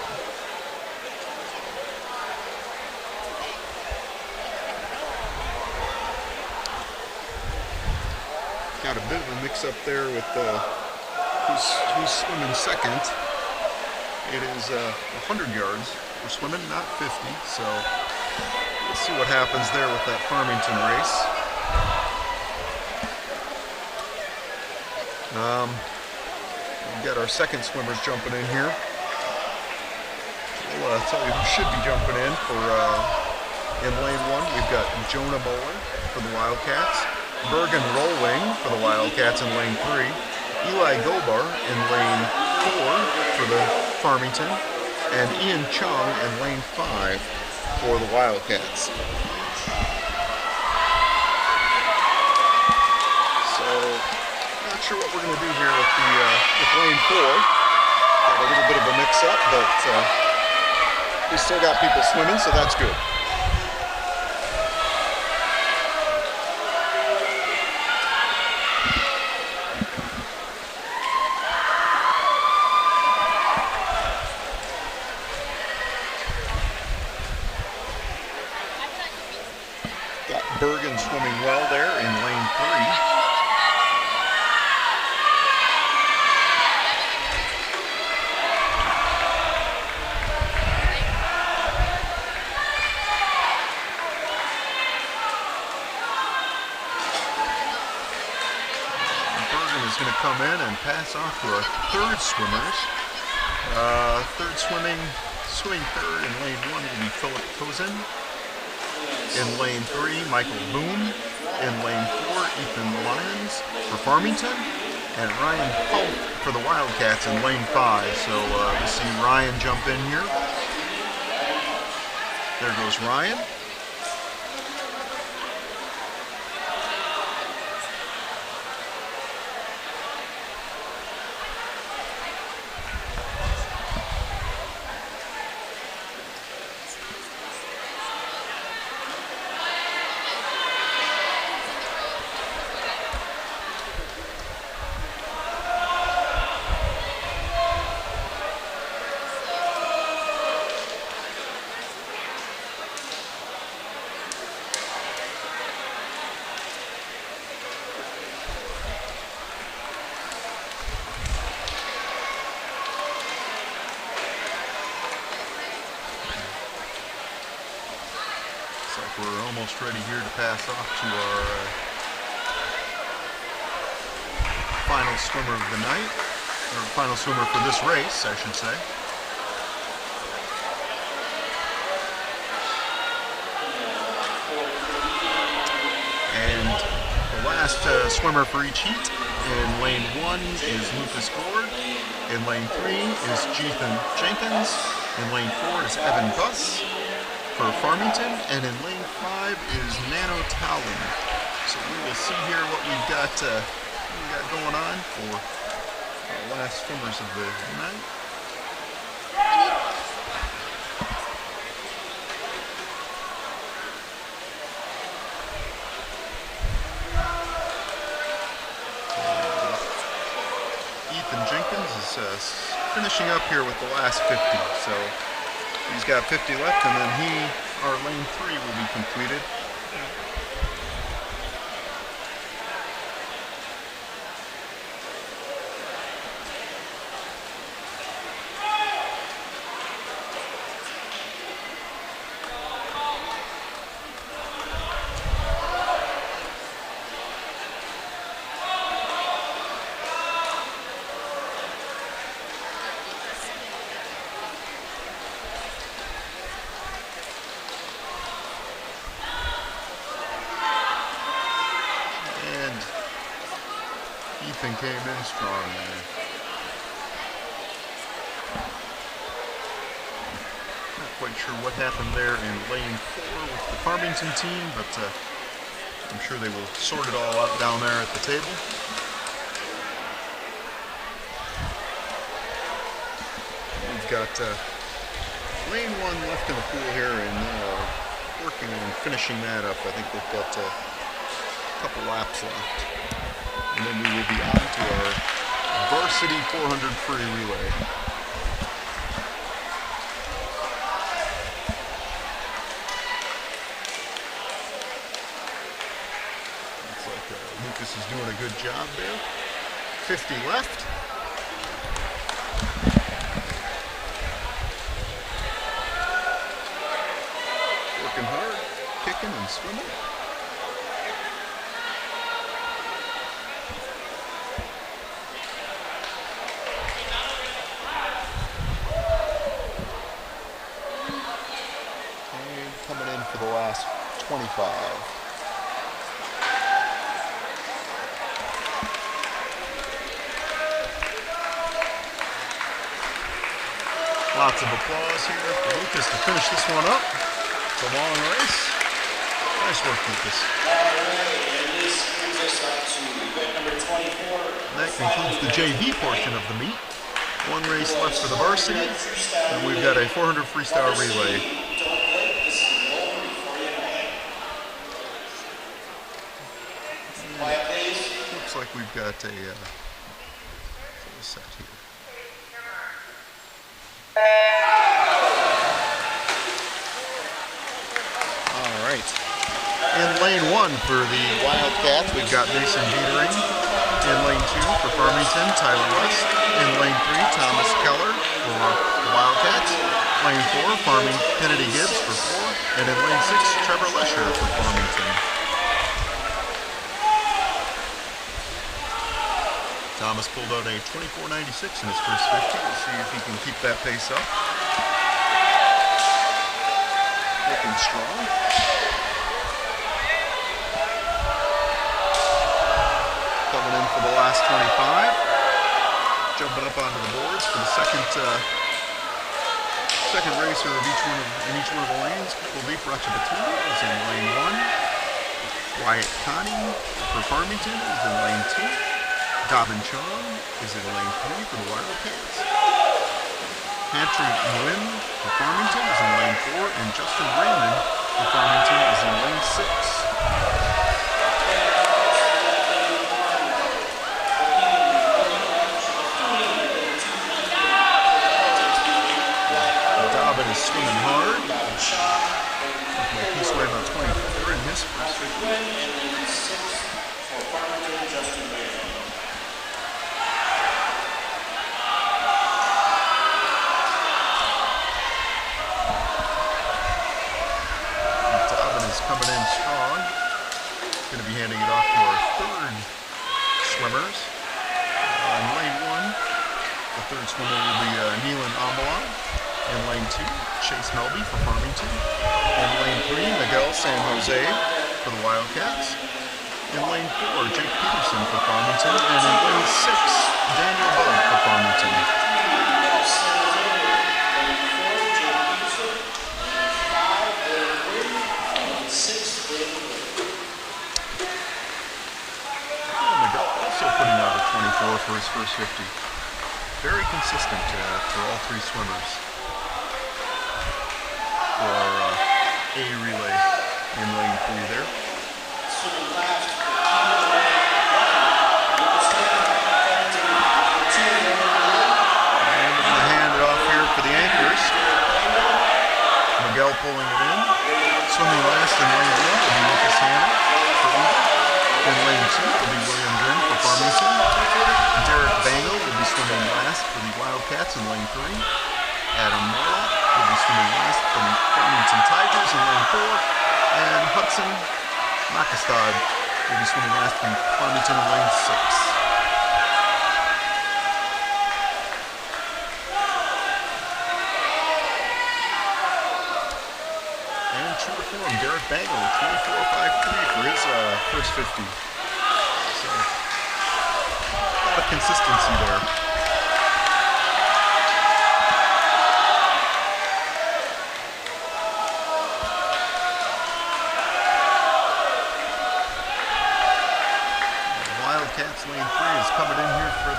Got a bit of a mix-up there with who's swimming second. It is 100 yards. We're swimming, not 50, so we'll see what happens there with that Farmington race. We've got our second swimmers jumping in here. I'll tell you who should be jumping in for in lane 1. We've got Jonah Bowler for the Wildcats, Bergen Rolling for the Wildcats in lane 3, Eli Gobar in lane 4 for the Farmington, and Ian Chung in lane 5 for the Wildcats. So, not sure what we're going to do here with lane 4. Got a little bit of a mix-up, but we still got people swimming, so that's good. Got Bergen swimming well there in lane 3. Is going to come in and pass off to our third swimmers. Swimming third in lane 1 will be Philip Cozen. In lane 3, Michael Boone. In lane 4, Ethan Lyons for Farmington. And Ryan Holt for the Wildcats in lane 5. So we see Ryan jump in here. There goes Ryan. We're almost ready here to pass off to our final swimmer of the night, or final swimmer for this race, I should say. And the last swimmer for each heat in lane 1 is Lucas Gord. In lane 3 is Jethan Jenkins. In lane 4 is Evan Buss for Farmington, and in lane 5 is Nano Tallon. So we will see here what we've got going on for our last swimmers of the night. Ethan Jenkins is finishing up here with the last 50. So he's got 50 left, and then our lane 3 will be completed. Ethan came in strong there. Not quite sure what happened there in lane 4 with the Farmington team, but I'm sure they will sort it all out down there at the table. We've got lane 1 left in the pool here, and working on finishing that up. I think they've got a couple laps left. And then we will be on to our varsity 400 free relay. Looks like Lucas is doing a good job there. 50 left. Working hard, kicking and swimming. 25. Lots of applause here for Lucas to finish this one up. It's a long race. Nice work, Lucas. And this brings us up to event number 24. And that concludes the JV portion of the meet. One race left for the varsity, and we've got a 400 freestyle relay. Looks like we've got a full set here. All right. In lane 1 for the Wildcats, we've got Mason Dietering. In lane 2 for Farmington, Tyler West. In lane 3, Thomas Keller for the Wildcats. Lane 4, Farming Kennedy Gibbs for 4. And in lane 6, Trevor Lesher for Farmington. Thomas pulled out a 24.96 in his first 50. We'll see if he can keep that pace up. Looking strong. Coming in for the last 25. Jumping up onto the boards for the second racer of in each one of the lanes. Kuldeep Ratchabatu is in lane 1. Wyatt Connie for Farmington is in lane 2. Dobbin Chong is in lane 3 for the Wildcats. Patrick Nguyen for Farmington is in lane 4, and Justin Raymond for Farmington is in lane 6. Dobbin is swimming hard. Looks like he swam about 24 in his first 50. Coming in strong. Going to be handing it off to our third swimmers. In lane 1, the third swimmer will be Neelan Amala. In lane 2, Chase Melby for Farmington. In lane 3, Miguel San Jose for the Wildcats. In lane 4, Jake Peterson for Farmington. And in lane 6, Daniel Bug for Farmington. Putting out a 24 for his first 50. Very consistent for all three swimmers. For our A relay in lane 3 there. And we're going to hand it off here for the anchors. Miguel pulling it in. Swimming last in lane 1 will be Lucas Hanna for Eagan. In lane 2 will be William Grin for Farmington. Derek Bangle will be swimming last for the Wildcats in lane 3. Adam Morlock will be swimming last for the Farmington Tigers in lane 4. And Hudson Makastad will be swimming last for Farmington in lane 6. True to form, Derek Bangle, 24.53 for his first 50. So, a lot of consistency there. Wildcats lane 3 is coming in here for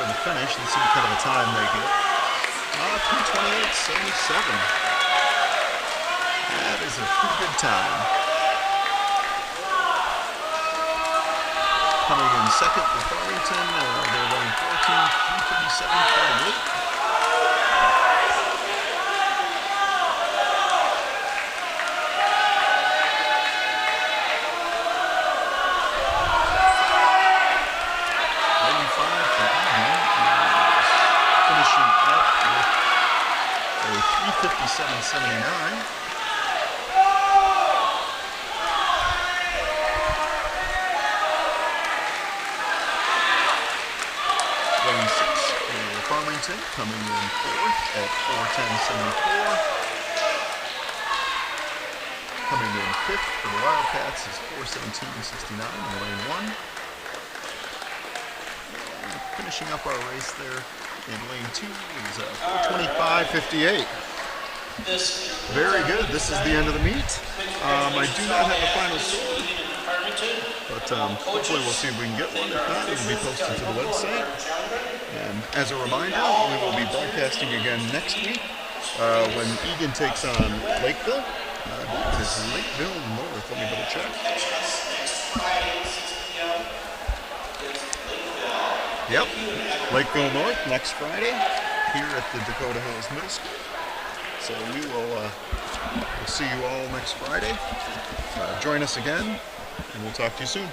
the finish. Let's see what kind of a time they get. 2:28.77. That is a pretty good time. Coming in second for Farmington, they're running 3:57.48. Finishing up with a 3:57.79. Farmington coming in fourth at 4:10.74. Coming in fifth for the Wildcats is 4:17:69 in lane 1. And finishing up our race there in lane 2 is 4:25:58. Very good. This is the end of the meet. I do not have a final score, but hopefully we'll see if we can get one. If not, it will be posted to the website. And as a reminder, we will be broadcasting again next week when Eagan takes on Lakeville. This is Lakeville North. Let me double check. Yep, Lakeville North next Friday here at the Dakota Hills Middle School. So we will we'll see you all next Friday. Join us again, and we'll talk to you soon.